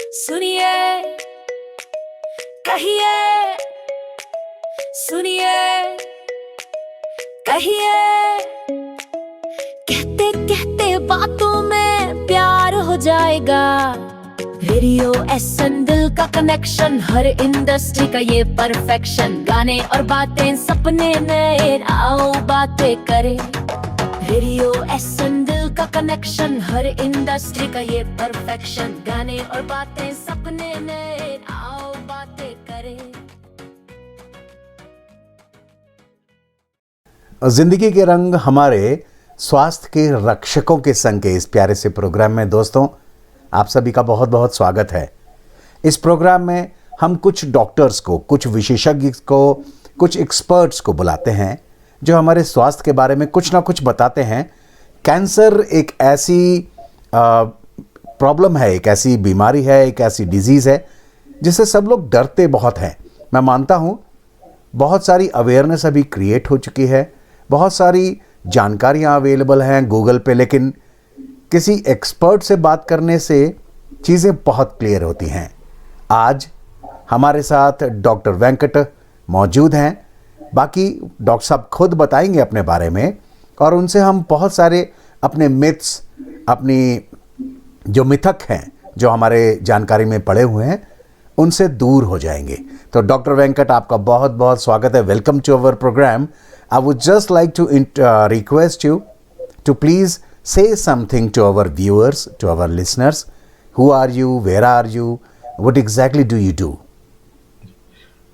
सुनिए कहिए, सुनिए कहिए, कहते कहते बातों में प्यार हो जाएगा। रेडियो एसएन दिल का कनेक्शन, हर इंडस्ट्री का ये परफेक्शन। गाने और बातें सपने नए, आओ बातें करें। रेडियो एसएन दिल का कनेक्शन, हर इंडस्ट्री का ये परफेक्शन। गाने और बातें सपने नए, आओ बातें करें। जिंदगी के रंग हमारे स्वास्थ्य के रक्षकों के संग के इस प्यारे से प्रोग्राम में दोस्तों आप सभी का बहुत बहुत स्वागत है। इस प्रोग्राम में हम कुछ डॉक्टर्स को, कुछ विशेषज्ञ को, कुछ एक्सपर्ट्स को बुलाते हैं जो हमारे स्वास्थ्य के बारे में कुछ ना कुछ बताते हैं। कैंसर एक ऐसी प्रॉब्लम है, एक ऐसी बीमारी है, एक ऐसी डिजीज़ है जिससे सब लोग डरते बहुत हैं। मैं मानता हूँ बहुत सारी अवेयरनेस अभी क्रिएट हो चुकी है, बहुत सारी जानकारियाँ अवेलेबल हैं गूगल पे, लेकिन किसी एक्सपर्ट से बात करने से चीज़ें बहुत क्लियर होती हैं। आज हमारे साथ डॉक्टर वेंकट मौजूद हैं। बाकी डॉक्टर साहब खुद बताएंगे अपने बारे में और उनसे हम बहुत सारे अपने मिथ्स, अपनी जो मिथक हैं जो हमारे जानकारी में पड़े हुए हैं, उनसे दूर हो जाएंगे। तो डॉक्टर वेंकट आपका बहुत बहुत स्वागत है। Welcome to our program. I would just like to request you to please say something to our viewers, to our listeners. Who are you? Where are you? What exactly do you do?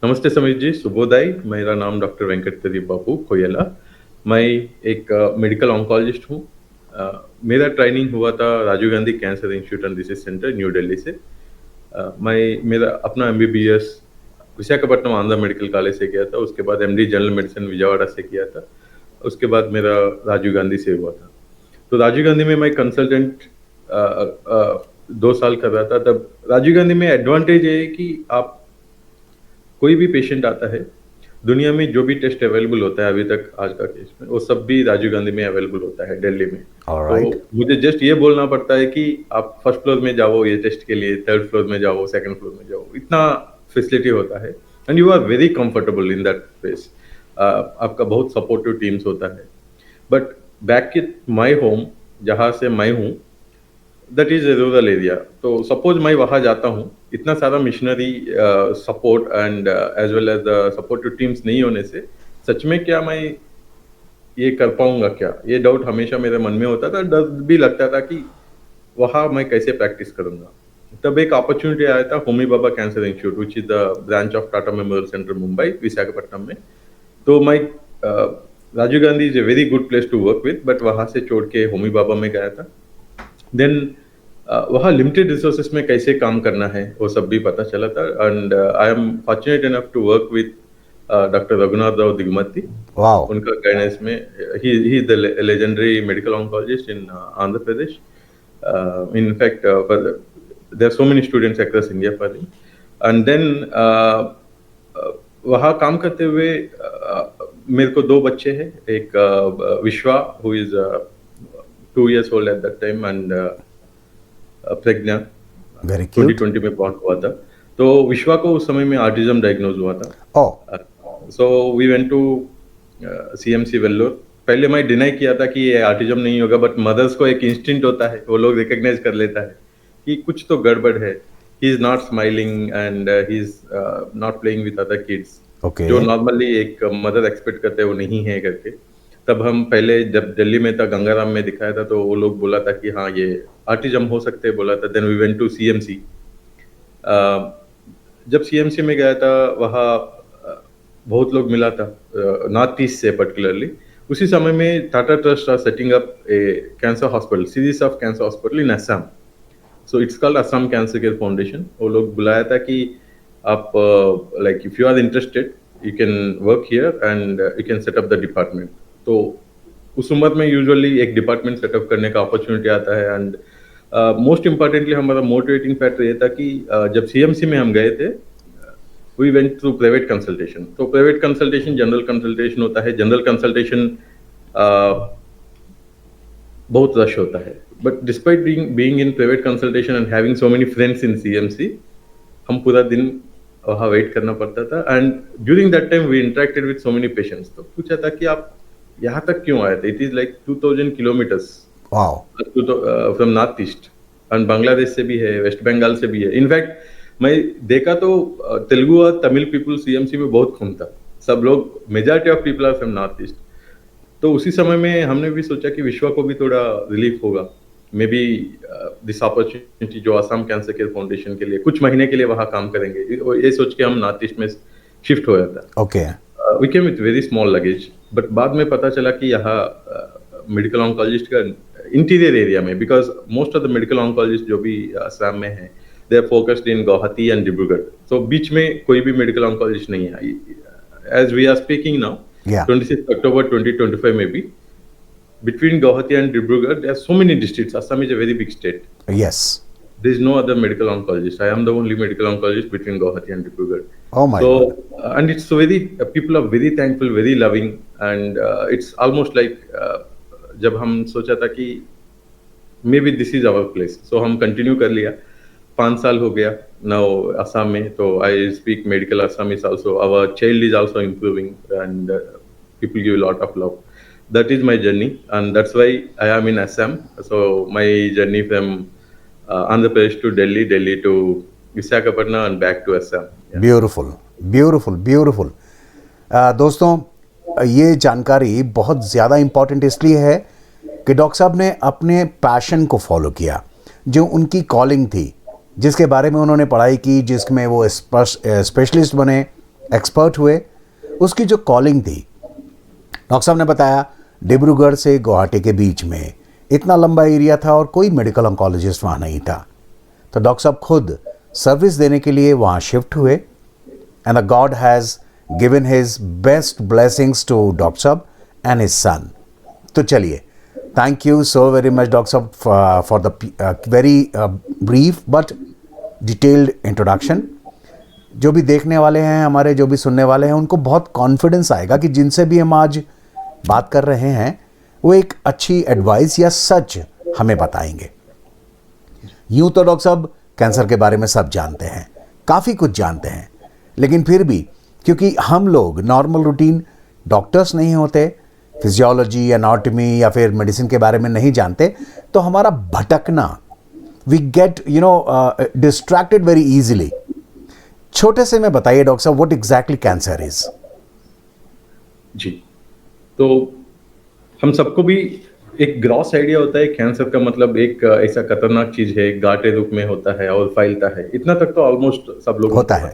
नमस्ते समीर जी, शुभोदय। मेरा नाम doctor Venkat Pradeep बाबू कोयला। मैं एक medical oncologist हूँ। मेरा training हुआ था Rajiv Gandhi cancer institute and research centre new Delhi से। मेरा अपना MBBS Visakhapatnam Andhra medical college से किया था। उसके बाद MD जनरल मेडिसिन विजयवाड़ा से किया था। उसके बाद मेरा राजीव गांधी से हुआ था। तो राजीव गांधी में मैं कंसल्टेंट 2 साल कर रहा था। तब राजीव गांधी में एडवांटेज है कि आप कोई भी पेशेंट आता है, दुनिया में जो भी टेस्ट अवेलेबल होता है अभी तक आज का केस में, वो सब भी राजीव गांधी में अवेलेबल होता है दिल्ली में। Alright. तो मुझे जस्ट ये बोलना पड़ता है कि आप फर्स्ट फ्लोर में जाओ ये टेस्ट के लिए, थर्ड फ्लोर में जाओ, सेकंड फ्लोर में जाओ, इतना फैसिलिटी होता है and you are very comfortable in that place. आपका बहुत सपोर्टिव टीम्स होता है। But back at my home, जहाँ से मैं हूँ, that is a rural area. तो सपोज मैं वहाँ जाता हूँ, इतना सारा missionary support and as well as the supportive teams नहीं होने से सच में क्या मैं ये कर पाऊंगा क्या, ये डाउट हमेशा मेरे मन में होता था। डर भी लगता था कि वहाँ मैं कैसे प्रैक्टिस करूंगा। तब एक अपॉर्चुनिटी आया था Homi Bhabha cancer institute, which is the branch of Tata memorial centre Mumbai Visakhapatnam में। तो मैं Rajiv Gandhi is a very good place to work with, but वहाँ से छोड़ के होमी भाभा में गया था। देन वहाँ लिमिटेड रिसोर्सेस में कैसे काम करना है वो सब भी पता चला था। And I am fortunate enough to work with doctor Raghunath Rao Digmati. Wow. उनका गाइडेंस में ही is the legendary medical oncologist in Andhra Pradesh. In fact there are so many students across India for him. And then वहाँ काम करते हुए मेरे को 2 बच्चे हैं। एक विश्वा who is 2 years old at that time and Pragya Very cute. 2020 में बॉर्न हुआ था। तो विश्वा को उस समय में ऑटिज्म डायग्नोज हुआ था। Oh, so we went to CMC Vellore. पहले मैं डिनाई किया था कि ये ऑटिज्म नहीं होगा, बट मदर्स को एक इंस्टिंक्ट होता है, वो लोग रिकॉग्नाइज कर लेता है कि कुछ तो गड़बड़ है। He is not smiling and he is not playing with other kids, okay. जो नॉर्मली एक मदर एक्सपेक्ट करते हैं वो नहीं है करके। तब हम पहले जब दिल्ली में था, गंगाराम में दिखाया था, तो वो लोग बोला था कि हाँ ये ऑटिज्म हो सकते हैं, बोला था। Then we went to CMC। जब CMC में गया था, वहाँ बहुत लोग मिला था नॉर्थ ईस्ट से पर्टिकुलरली। उसी समय में Tata trust are setting up a cancer hospital, series of cancer hospital in Assam. So it's called Assam cancer care foundation. वो लोग बुलाया था कि आप like if you are interested you can work here and you can set up the department. तो उस उम्र में यूजुअली एक डिपार्टमेंट सेटअप करने का अपॉर्चुनिटी आता है। एंड मोस्ट इम्पॉर्टेंटली हमारा मोटिवेटिंग फैक्टर ये था कि जब CMC में हम गए थे, we went through private consultation. तो प्राइवेट कंसल्टेशन जनरल कंसल्टेशन होता है। जनरल कंसल्टेशन बहुत रश होता है, but despite being in private consultation and having so many friends in CMC, हम पूरा दिन वहाँ वेट करना पड़ता था। And during that time we interacted with so many patients. तो पूछा था कि आप यहाँ तक क्यों आए थे? It is like 2000 kilometres wow. From north east, and Bangladesh से भी है, वेस्ट बंगाल से भी है। इनफैक्ट मैं देखा तो तेलुगु और तमिल पीपल सीएमसी में बहुत कम था। सब लोग, majority of people are from north east. तो उसी समय में हमने भी सोचा कि विश्वा को भी थोड़ा रिलीफ होगा, मे बी दिस अपॉर्चुनिटी, जो आसाम कैंसर केयर फाउंडेशन के लिए कुछ महीने के लिए वहाँ काम करेंगे, ये सोच के हम नॉर्थ ईस्ट में शिफ्ट हो जाता। Okay. We came with very small luggage, but बाद में पता चला कि यहाँ मेडिकल ऑन्कोलॉजिस्ट का इंटीरियर एरिया में, because most of the medical oncologist जो भी असम में है, they are focused in Guwahati and Dibrugarh. तो बीच में कोई भी मेडिकल ऑन्कोलॉजिस्ट नहीं है। As we are speaking now, 26 October 2025 में भी, between Guwahati and Dibrugarh, there are so many districts. Assam is a very big state. Yes. There is no other medical oncologist. I am the only medical oncologist between Guwahati and Dibrugarh. Oh my God. And it's so very, people are very thankful, very loving, and it's almost like जब हम सोचा था कि maybe this is our place, so हम continue कर लिया। 5 साल हो गया now Assam में, तो I speak medical Assamese also. Our child is also improving, and people give a lot of love. That is my journey, and that's why I am in Assam. So my journey from Andhra Pradesh to Delhi, Delhi to Visakhapatnam, and back to Assam. Beautiful beautiful beautiful. दोस्तों, ये जानकारी बहुत ज़्यादा important इसलिए है कि doctor साहब ने अपने पैशन को फॉलो किया, जो उनकी कॉलिंग थी, जिसके बारे में उन्होंने पढ़ाई की, जिसमें वो स्पेशलिस्ट बने, एक्सपर्ट हुए, उसकी जो कॉलिंग थी। डॉक्टर साहब ने बताया डिब्रूगढ़ से गुवाहाटी के बीच में इतना लंबा एरिया था और कोई मेडिकल ऑन्कोलॉजिस्ट वहाँ नहीं था। तो डॉक्टर साहब खुद सर्विस देने के लिए वहाँ शिफ्ट हुए, and the god has given his best blessings to doctor साहब एंड हिज सन। तो चलिए, thank you so very much doctor साहब for the very brief but detailed introduction. जो भी देखने वाले हैं हमारे, जो भी सुनने वाले हैं, उनको बहुत कॉन्फिडेंस आएगा कि जिनसे भी हम आज बात कर रहे हैं वो एक अच्छी एडवाइस या सच हमें बताएंगे। यूं तो डॉक्टर साहब कैंसर के बारे में सब जानते हैं, काफ़ी कुछ जानते हैं, लेकिन फिर भी क्योंकि हम लोग नॉर्मल रूटीन डॉक्टर्स नहीं होते, फिजियोलॉजी, एनाटॉमी या फिर मेडिसिन के बारे में नहीं जानते, तो हमारा भटकना, we get distracted very easily. छोटे से में बताइए डॉक्टर साहब, व्हाट एग्जैक्टली कैंसर इज? जी, तो हम सबको भी एक ग्रॉस आइडिया होता है कैंसर का मतलब एक ऐसा खतरनाक चीज है, गांठे रूप में होता है और फैलता है, इतना तक तो ऑलमोस्ट सब लोग होता है।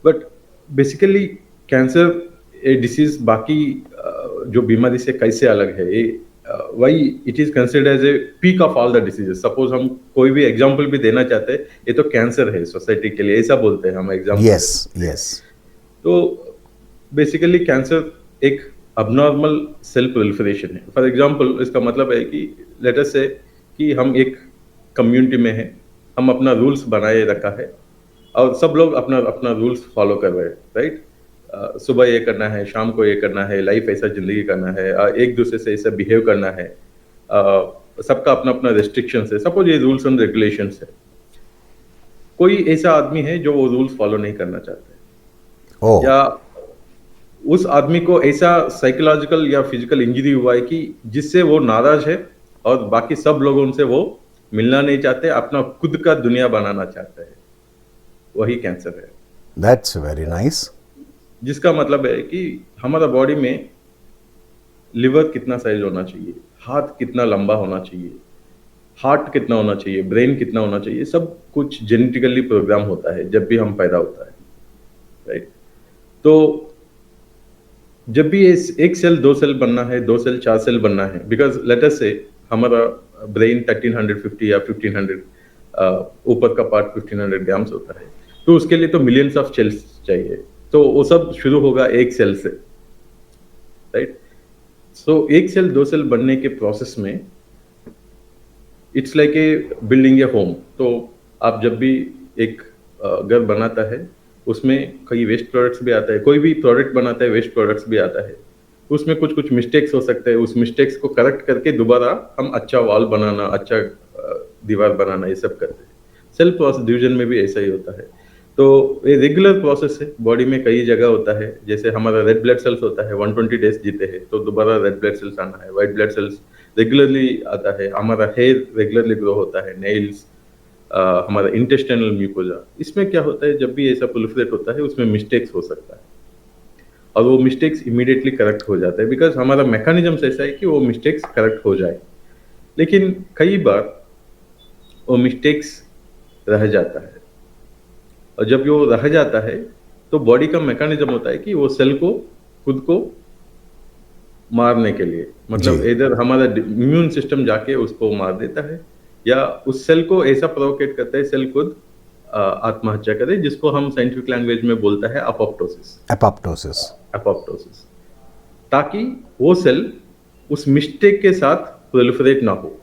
But basically cancer a disease बाकी जो बीमारी से कैसे अलग है, why it is considered as a peak of all the diseases. Suppose हम कोई भी एग्जांपल भी देना चाहते हैं, ये तो कैंसर है सोसाइटी के लिए, ऐसा बोलते हैं हम एग्जांपल। Yes yes. तो बेसिकली कैंसर एक अबनॉर्मल सेल प्रोलिफरेशन है। फॉर एग्जांपल इसका मतलब है कि लेट अस से कि हम एक कम्युनिटी में हैं, हम अपना रूल्स बनाए रखा है और सब लोग अपना अपना रूल्स फॉलो कर रहे हैं, राइट? सुबह ये करना है, शाम को ये करना है, लाइफ ऐसा जिंदगी करना है, एक दूसरे से ऐसा बिहेव करना है, सबका अपना अपना रेस्ट्रिक्शंस है। सपोज ये रूल्स एंड रेगुलेशंस है। कोई ऐसा आदमी है जो वो रूल्स फॉलो नहीं करना चाहते, या उस आदमी को ऐसा साइकोलॉजिकल या फिजिकल इंजरी हुआ है कि जिससे वो नाराज है और बाकी सब लोगों से वो मिलना नहीं चाहते, अपना खुद का दुनिया बनाना चाहते हैं, वही कैंसर है। That's very nice. जिसका मतलब है कि हमारा बॉडी में लिवर कितना साइज होना चाहिए, हाथ कितना लंबा होना चाहिए, हार्ट कितना होना चाहिए, ब्रेन कितना होना चाहिए, सब कुछ जेनेटिकली प्रोग्राम होता है जब भी हम पैदा होता है, राइट? तो जब भी एक सेल 2 सेल बनना है, 2 सेल 4 सेल बनना है, बिकॉज लेट अस से हमारा ब्रेन 1350 या 1500 ऊपर का पार्ट 1500 ग्राम्स होता है, तो उसके लिए तो मिलियंस ऑफ सेल्स चाहिए। तो वो सब शुरू होगा एक सेल से, राइट? सो एक सेल 2 सेल बनने के प्रोसेस में it's like a building A home. तो आप जब भी एक घर बनाता है, उसमें कई वेस्ट प्रोडक्ट्स भी आता है, कोई भी प्रोडक्ट बनाता है वेस्ट प्रोडक्ट्स भी आता है। उसमें कुछ कुछ मिस्टेक्स हो सकते हैं, उस मिस्टेक्स को करेक्ट करके दोबारा हम अच्छा वॉल बनाना, अच्छा दीवार बनाना, ये सब करते हैं। सेल प्रोसेस डिवीजन में भी ऐसा ही होता है। तो ये रेगुलर प्रोसेस है, बॉडी में कई जगह होता है। जैसे हमारा रेड ब्लड सेल्स होता है, 120 डेज जीते हैं तो दोबारा रेड ब्लड सेल्स आना है। व्हाइट ब्लड सेल्स रेगुलरली आता है। हमारा हेयर रेगुलरली ग्रो होता है, नेल्स, हमारा इंटेस्टाइनल म्यूकोजा। इसमें क्या होता है, जब भी ऐसा प्रोलिफरेट होता है उसमें मिस्टेक्स हो सकता है और वो मिस्टेक्स इमीडिएटली करेक्ट हो जाता है, बिकॉज हमारा मैकेनिज्म ऐसा है कि वो मिस्टेक्स करेक्ट हो जाए। लेकिन कई बार वो मिस्टेक्स रह जाता है, और जब वो रह जाता है तो बॉडी का मैकेनिज्म होता है कि वो सेल को खुद को मारने के लिए, मतलब जी। इधर हमारा इम्यून सिस्टम जाके उसको मार देता है, या उस सेल को ऐसा प्रोवोकेट करता है सेल खुद आत्महत्या करे, जिसको हम साइंटिफिक लैंग्वेज में बोलता है अपोप्टोसिस। एपोप्टोसिस। अपोप्टोसिस, ताकि वो सेल उस मिस्टेक के साथ प्रोलिफरेट ना हो,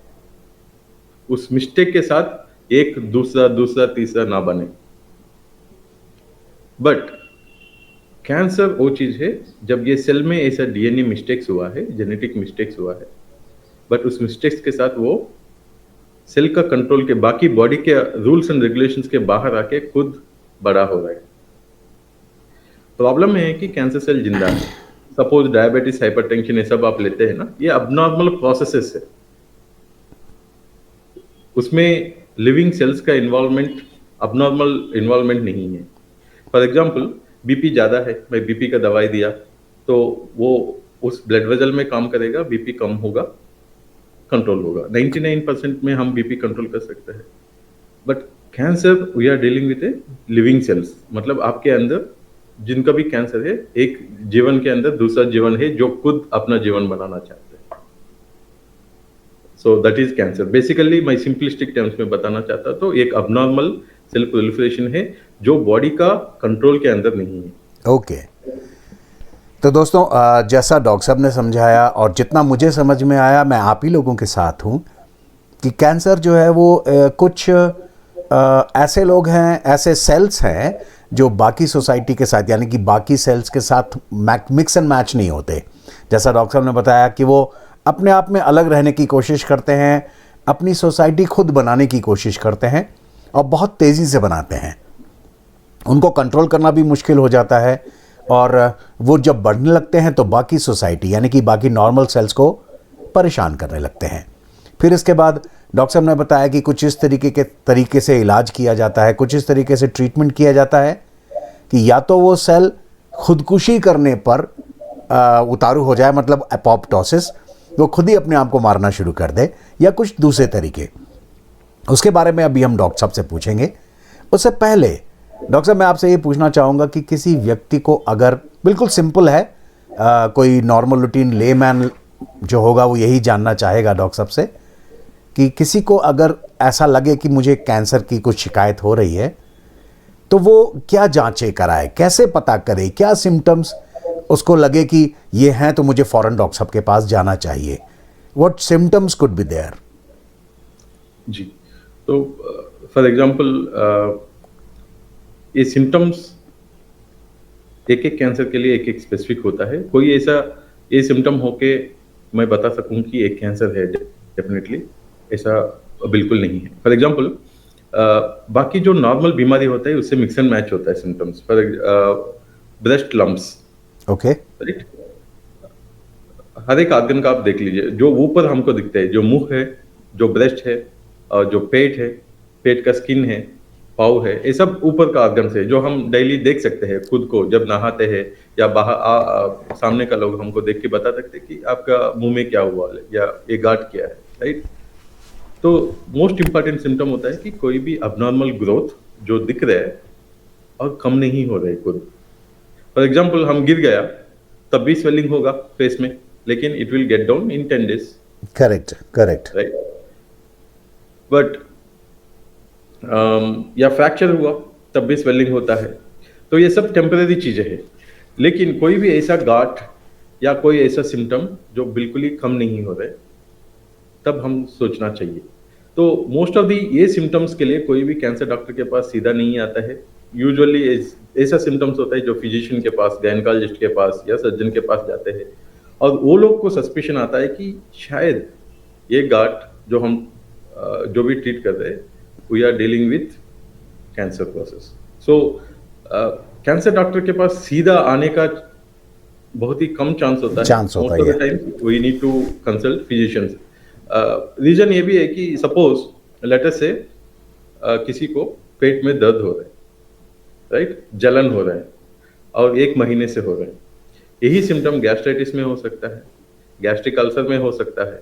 उस मिस्टेक के साथ एक दूसरा दूसरा तीसरा ना बने। बट कैंसर वो चीज है जब ये सेल में ऐसा डीएनए मिस्टेक्स हुआ है, जेनेटिक मिस्टेक्स हुआ है, बट उस मिस्टेक्स के साथ वो सेल का कंट्रोल के बाकी बॉडी के रूल्स एंड रेगुलेशंस के बाहर आके खुद बड़ा हो रहा है। प्रॉब्लम है कि कैंसर सेल जिंदा है। सपोज डायबिटीज, हाइपरटेंशन, ये सब आप लेते हैं ना, ये अबनॉर्मल प्रोसेसेस है। उसमें लिविंग सेल्स का इन्वॉल्वमेंट अबनॉर्मल इन्वॉल्वमेंट नहीं है। फॉर एग्जाम्पल, बीपी ज़्यादा है, मैं बीपी का दवाई दिया तो वो उस ब्लड वेजल में काम करेगा, बीपी कम होगा, कंट्रोल होगा। 99% में हम बीपी कंट्रोल कर सकते हैं। But cancer, we are dealing with a living cells, मतलब आपके अंदर जिनका भी कैंसर है, एक जीवन के अंदर दूसरा जीवन है जो खुद अपना जीवन बनाना चाहते हैं। So that is cancer. Basically मैं सिंपलिस्टिक टर्म्स में बताना चाहता तो एक अबनॉर्मल सेल प्रोलिफरेशन है जो बॉडी का कंट्रोल के अंदर नहीं है। ओके। तो दोस्तों, जैसा डॉक्टर साहब ने समझाया और जितना मुझे समझ में आया, मैं आप ही लोगों के साथ हूँ कि कैंसर जो है वो कुछ ऐसे लोग हैं, ऐसे सेल्स हैं जो बाकी सोसाइटी के साथ, यानी कि बाकी सेल्स के साथ मिक्स एंड मैच नहीं होते। जैसा डॉक्टर साहब ने बताया कि वो अपने आप में अलग रहने की कोशिश करते हैं, अपनी सोसाइटी खुद बनाने की कोशिश करते हैं और बहुत तेज़ी से बनाते हैं। उनको कंट्रोल करना भी मुश्किल हो जाता है और वो जब बढ़ने लगते हैं तो बाकी सोसाइटी, यानी कि बाकी नॉर्मल सेल्स को परेशान करने लगते हैं। फिर इसके बाद डॉक्टर साहब ने बताया कि कुछ इस तरीके से इलाज किया जाता है, कुछ इस तरीके से ट्रीटमेंट किया जाता है कि या तो वो सेल खुदकुशी करने पर उतारू हो जाए, मतलब एपोप्टोसिस, वो खुद ही अपने आप को मारना शुरू कर दे, या कुछ दूसरे तरीके। उसके बारे में अभी हम डॉक्टर साहब से पूछेंगे। उससे पहले डॉक्टर साहब, मैं आपसे ये पूछना चाहूँगा कि किसी व्यक्ति को अगर, बिल्कुल सिंपल है, कोई नॉर्मल रूटीन लेमैन जो होगा वो यही जानना चाहेगा डॉक्टर साहब से कि किसी को अगर ऐसा लगे कि मुझे कैंसर की कुछ शिकायत हो रही है तो वो क्या जांचें कराए, कैसे पता करे, क्या सिम्टम्स उसको लगे कि ये हैं तो मुझे फौरन डॉक्टर साहब के पास जाना चाहिए। What symptoms could be there? जी, तो फॉर एग्जांपल ये सिम्टम्स एक एक कैंसर के लिए एक एक स्पेसिफिक होता है। कोई ऐसा ये सिम्टम हो के मैं बता सकूं कि एक कैंसर है, डेफिनेटली ऐसा बिल्कुल नहीं है। फॉर एग्जांपल, बाकी जो नॉर्मल बीमारी होता है उससे मिक्स एंड मैच होता है symptoms. For breast lumps, okay, right, हर एक आर्गन का आप देख लीजिए, जो ऊपर हमको दिखता है, जो मुंह है, जो ब्रेस्ट है, और जो पेट है, पेट का स्किन है, पाव है, ये सब ऊपर का आर्गन है जो हम डेली देख सकते हैं खुद को जब नहाते हैं, या बाहर सामने का लोग हमको देख के बता सकते हैं कि आपका मुंह में क्या हुआ है या ये गांठ क्या है, राइट। तो मोस्ट इंपॉर्टेंट सिम्टम होता है कि कोई भी अबनॉर्मल ग्रोथ जो दिख रहा है और कम नहीं हो रहा है खुद। फॉर एग्जाम्पल, हम गिर गया तब भी स्वेलिंग होगा फेस में, लेकिन it will get down in 10 days। Correct, right. But या फ्रैक्चर हुआ तब भी स्वेलिंग होता है। तो ये सब टेम्परेरी चीजें हैं, लेकिन कोई भी ऐसा गांठ या कोई ऐसा सिम्टम जो बिल्कुल ही कम नहीं हो रहा है, तब हम सोचना चाहिए। तो मोस्ट ऑफ दी ये सिम्टम्स के लिए कोई भी कैंसर डॉक्टर के पास सीधा नहीं आता है। यूजुअली ऐसा सिम्टम्स होता है जो फिजिशियन के पास, गायनेकोलॉजिस्ट के पास या सर्जन के पास जाते हैं, और वो लोग को सस्पिशन आता है कि शायद ये गांठ जो हम जो भी ट्रीट कर रहे हैं, we are dealing with cancer process. So cancer doctor के पास सीधा आने का बहुत ही कम चांस होता है। Most of the time we need to consult physicians. Reason ये भी है कि सपोज लेट अस से किसी को पेट में दर्द हो रहा है, राइट, जलन हो रहा है और 1 महीने से हो रहा है। यही सिम्टम गैस्ट्राइटिस में हो सकता है, गैस्ट्रिक अल्सर में हो सकता है,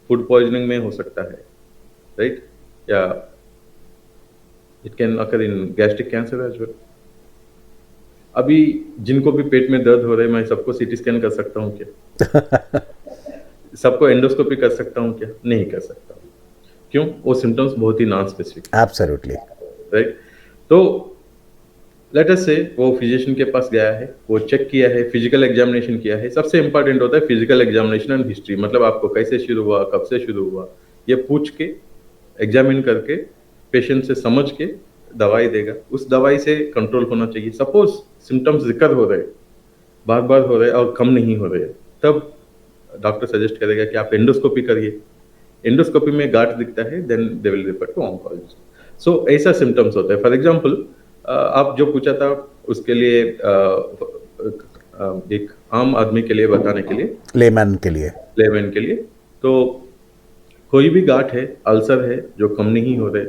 फूड पॉइजनिंग में हो सकता है, राइट, या it can occur in gastric cancer as well. अभी जिनको भी पेट में दर्द हो रहा है, मैं सबको सीटी स्कैन कर सकता हूँ क्या? सबको एंडोस्कोपी कर सकता हूँ क्या? नहीं कर सकता। क्यों? वो सिम्टम्स बहुत ही नॉन स्पेसिफिक। Absolutely, right. तो लेट अस से वो फिजिशियन के पास गया है, वो चेक किया है, फिजिकल एग्जामिनेशन किया है। सबसे इंपॉर्टेंट होता है फिजिकल एग्जामिनेशन एंड हिस्ट्री, मतलब आपको कैसे शुरू हुआ, कब से शुरू हुआ, ये पूछ के एग्जामिन करके पेशेंट से समझ के दवाई देगा। उस दवाई से कंट्रोल होना चाहिए। सपोज सिम्टम्स जिक्र हो रहे, बार बार हो रहे और कम नहीं हो रहे, तब डॉक्टर सजेस्ट करेगा कि आप एंडोस्कोपी करिए। एंडोस्कोपी में गांठ दिखता है, then they will refer to oncologist. So ऐसा सिम्टम्स होता है। फॉर एग्जांपल आप जो पूछा था उसके लिए एक आम आदमी के लिए बताने के लिए, लेमैन के लिए, तो कोई भी गांठ है, अल्सर है जो कम नहीं हो रहे,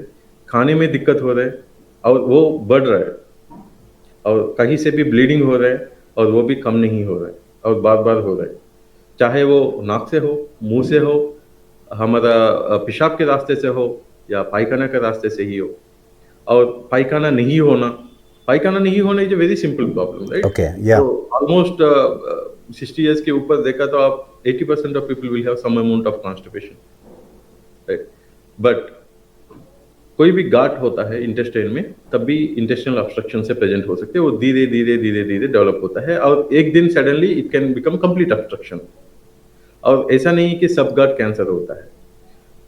खाने में दिक्कत हो रहा है और वो बढ़ रहा है, और कहीं से भी ब्लीडिंग हो रहा है और वो भी कम नहीं हो रहा है और बार बार हो रहा है, चाहे वो नाक से हो, मुंह से हो, हमारा पेशाब के रास्ते से हो या पायखाना के रास्ते से ही हो। और पायखाना नहीं होना is a very simple problem, right? Okay, yeah almost 60 years के ऊपर देखा तो आप 80% of people will have some amount of constipation, right? But कोई भी गांठ होता है इंटेस्टाइन में, तब भी इंटेस्टाइनल ऑब्स्ट्रक्शन से प्रेजेंट हो सकते हैं। वो धीरे धीरे डेवलप होता है और एक दिन suddenly it can become complete obstruction. और ऐसा नहीं कि सब गांठ कैंसर होता है।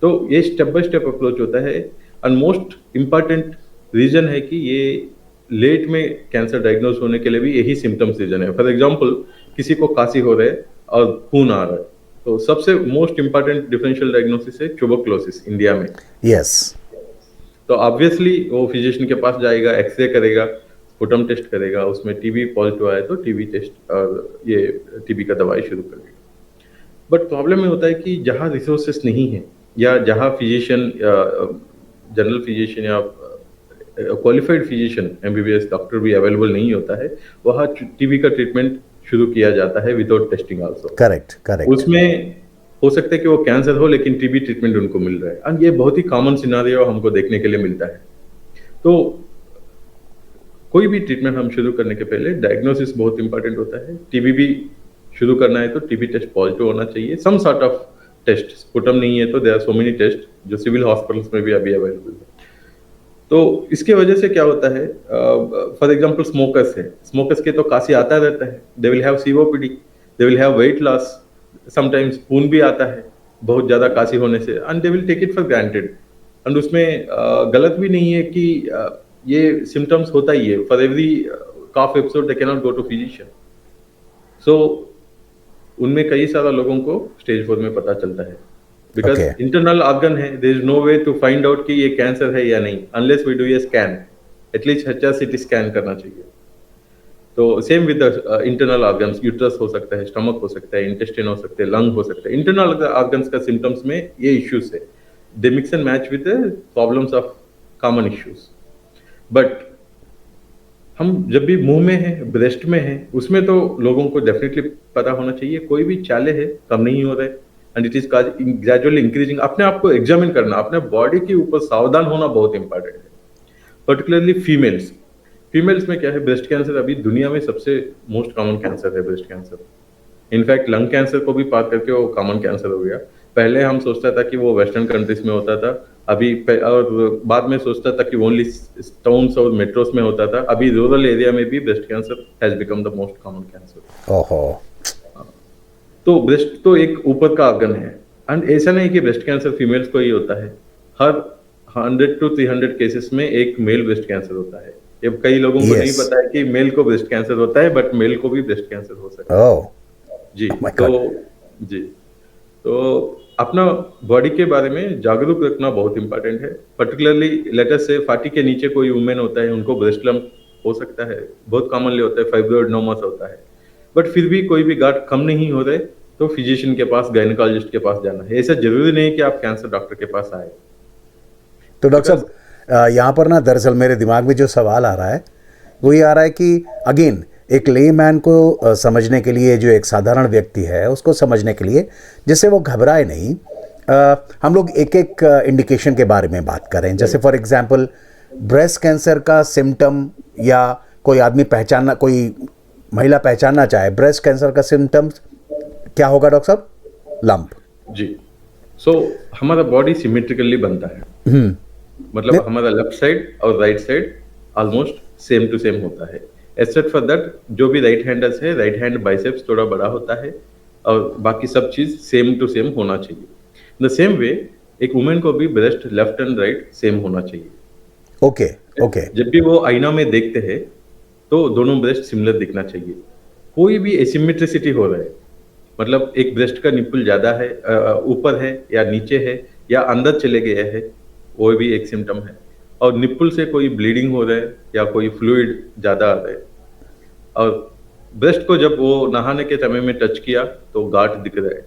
तो ये स्टेप बाय स्टेप अप्रोच होता है। एंड मोस्ट इंपॉर्टेंट रीजन है कि ये लेट में कैंसर डायग्नोज होने के लिए भी यही सिम्टम्स रीजन है। फॉर एग्जांपल किसी को खांसी हो रहा है और खून आ रहा है, तो सबसे मोस्ट इंपॉर्टेंट डिफरेंशियल डायग्नोसिस है ट्यूबरकुलोसिस इंडिया में। यस। तो ऑब्वियसली वो फिजिशियन के पास जाएगा, एक्सरे करेगा, स्पुटम टेस्ट करेगा, उसमें टीबी पॉजिटिव आए तो टीबी टेस्ट और ये टीबी का दवाई शुरू करेगा। बट प्रॉब्लम ये होता है कि जहाँ रिसोर्सेस नहीं है या जहाँ फिजिशियन, जनरल फिजिशियन या क्वालिफाइड फिजिशियन, एमबीबीएस डॉक्टर भी अवेलेबल नहीं होता है, वहाँ टीबी का ट्रीटमेंट शुरू किया जाता है विदाउट टेस्टिंग आल्सो। करेक्ट। उसमें हो सकता है कि वो कैंसर हो लेकिन टीबी ट्रीटमेंट उनको मिल रहा है। एंड ये बहुत ही कॉमन सिनेरियो हमको देखने के लिए मिलता है। तो कोई भी ट्रीटमेंट हम शुरू करने के पहले डायग्नोसिस बहुत इंपॉर्टेंट होता है। टीबी भी शुरू करना है तो टीबी टेस्ट पॉजिटिव होना चाहिए, some sort of test. Sputum नहीं है तो there are so many test जो सिविल हॉस्पिटल्स में भी अभी अवेलेबल है। तो इसके वजह से क्या होता है, फॉर एग्जांपल स्मोकर्स के तो काशी आता रहता है, they will have COPD, they will have weight loss, sometimes खून भी आता है बहुत ज्यादा काशी होने से, and they will take it for granted. And उसमें गलत भी नहीं है कि ये सिम्टम्स होता ही है। For every cough episode they can not go to physician. So उनमें कई सारा लोगों को स्टेज 4 में पता चलता है, बिकॉज इंटरनल ऑर्गन है, there is no way to find out कि ये कैंसर है या नहीं, unless we do a scan, at least HRCT scan करना चाहिए। तो same with the internal organs, uterus हो सकता है, स्टमक हो सकता है, इंटेस्टाइन हो सकते हैं, लंग हो सकते हैं। इंटरनल ऑर्गन्स का सिम्टम्स में ये इश्यूज है, they mix and match with the problems of common issues. But हम जब भी मुंह में है, ब्रेस्ट में है, उसमें तो लोगों को डेफिनेटली पता होना चाहिए कोई भी चाले है कम नहीं हो रहे, and it is gradually increasing. अपने आप को एग्जामिन करना, अपने बॉडी के ऊपर सावधान होना बहुत इंपॉर्टेंट है। पर्टिकुलरली फीमेल्स में क्या है, ब्रेस्ट कैंसर अभी दुनिया में सबसे मोस्ट कॉमन कैंसर है breast cancer. In fact lung cancer को भी पार करके वो कॉमन कैंसर हो गया। पहले हम सोचता था कि वो वेस्टर्न कंट्रीज में होता था, अभी और बाद में सोचता था कि ओनली टाउन्स और मेट्रोस में होता था। अभी रूरल एरिया में भी breast cancer has become the most common cancer. ओहो। तो ब्रेस्ट तो एक ऊपर का ऑर्गन है, एंड ऐसा नहीं कि ब्रेस्ट कैंसर फीमेल्स को ही होता है। हर 100 to 300 केसेस में एक मेल ब्रेस्ट कैंसर होता है। ये कई लोगों को नहीं पता है कि मेल को ब्रेस्ट कैंसर होता है, बट मेल को भी ब्रेस्ट कैंसर हो सकता है। जी। Oh my तो God. जी, तो अपना बॉडी के बारे में जागरूक रखना बहुत इम्पोर्टेंट है। पर्टिकुलरली लेट अस से 40 के नीचे कोई वुमेन होता है, उनको ब्रेस्ट लम्प हो सकता है, बहुत कॉमनली होता है, फाइब्रोएडेनोमास होता है। बट फिर भी कोई भी गांठ कम नहीं हो रहे, तो फिजिशियन के पास, गायनेकोलॉजिस्ट के पास जाना है। ऐसा ज़रूरी नहीं कि आप कैंसर डॉक्टर के पास आए। तो डॉक्टर बिकॉज़ साहब यहाँ पर ना दरअसल मेरे दिमाग में जो सवाल आ रहा है वो ये आ रहा है कि अगेन एक लेमैन को समझने के लिए, जो एक साधारण व्यक्ति है उसको समझने के लिए, जिससे वो घबराए नहीं, हम लोग एक एक इंडिकेशन के बारे में बात करें। जैसे फॉर एग्जांपल ब्रेस्ट कैंसर का सिम्टम, या कोई आदमी पहचानना, कोई महिला पहचानना चाहे ब्रेस्ट कैंसर का सिम्टम्स क्या होगा डॉक्टर साहब? लंप। जी, सो हमारा बॉडी सिमेट्रिकली बनता है। मतलब हमारा लेफ्ट साइड और right side almost same to same होता है, एक्सेप्ट फॉर दैट जो भी राइट हैंडर्स है, राइट हैंड बाइसेप्स थोड़ा बड़ा होता है और बाकी सब चीज सेम टू सेम होना चाहिए। द सेम वे एक वुमेन को भी breast left and right same होना चाहिए। Okay okay. जब भी वो आईना में देखते हैं तो दोनों ब्रेस्ट सिमिलर दिखना चाहिए। कोई भी एसिमेट्रिसिटी हो रहा है, मतलब एक ब्रेस्ट का निप्पल ज्यादा है, ऊपर है या नीचे है या अंदर चले गया है, वो भी एक सिम्टम है। और निप्पल से कोई ब्लीडिंग हो रहा है या कोई फ्लूइड ज्यादा आ रहा है, और ब्रेस्ट को जब वो नहाने के समय में टच किया तो गांठ दिख रहा है,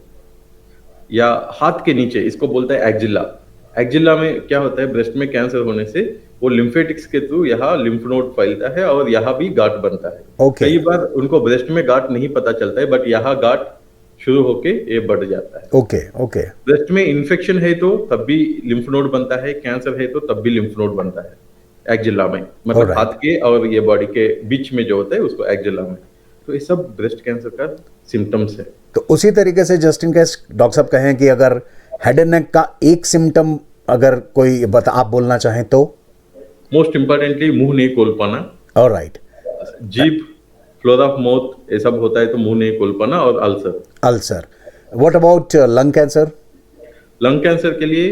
या हाथ के नीचे, इसको बोलता है एक्जिला। एक्जिला में क्या होता है, ब्रेस्ट में कैंसर होने से वो लिम्फेटिक्स के थ्रू यहाँ लिम्फ नोड फैलता है और यहाँ भी गांठ बनता है। Okay. कई बार उनको ब्रेस्ट में गांठ नहीं पता चलता है, बट यहाँ गांठ शुरू होके ये बढ़ जाता है। Okay okay. ब्रेस्ट में इन्फेक्शन है तो तब भी लिम्फ नोड बनता है, कैंसर है तो तब भी लिम्फ नोड बनता है एक्जिला में, मतलब Alright. हाथ के और ये बॉडी के बीच में जो होता है उसको एक्जिला में। तो ये सब ब्रेस्ट कैंसर का सिम्टम्स है। तो उसी तरीके से जस्ट इन केस डॉक्टर साहब कहें कि अगर हेड एंड नेक का एक सिम्टम अगर कोई आप बोलना चाहें तो? मोस्ट इम्पोर्टेंटली मुंह नहीं खोल पाना, ऑलराइट। जीभ, फ्लोर ऑफ माउथ, ये सब होता है तो मुंह नहीं खोल पाना, और ulcer. Ulcer. What about lung cancer? Lung cancer के लिए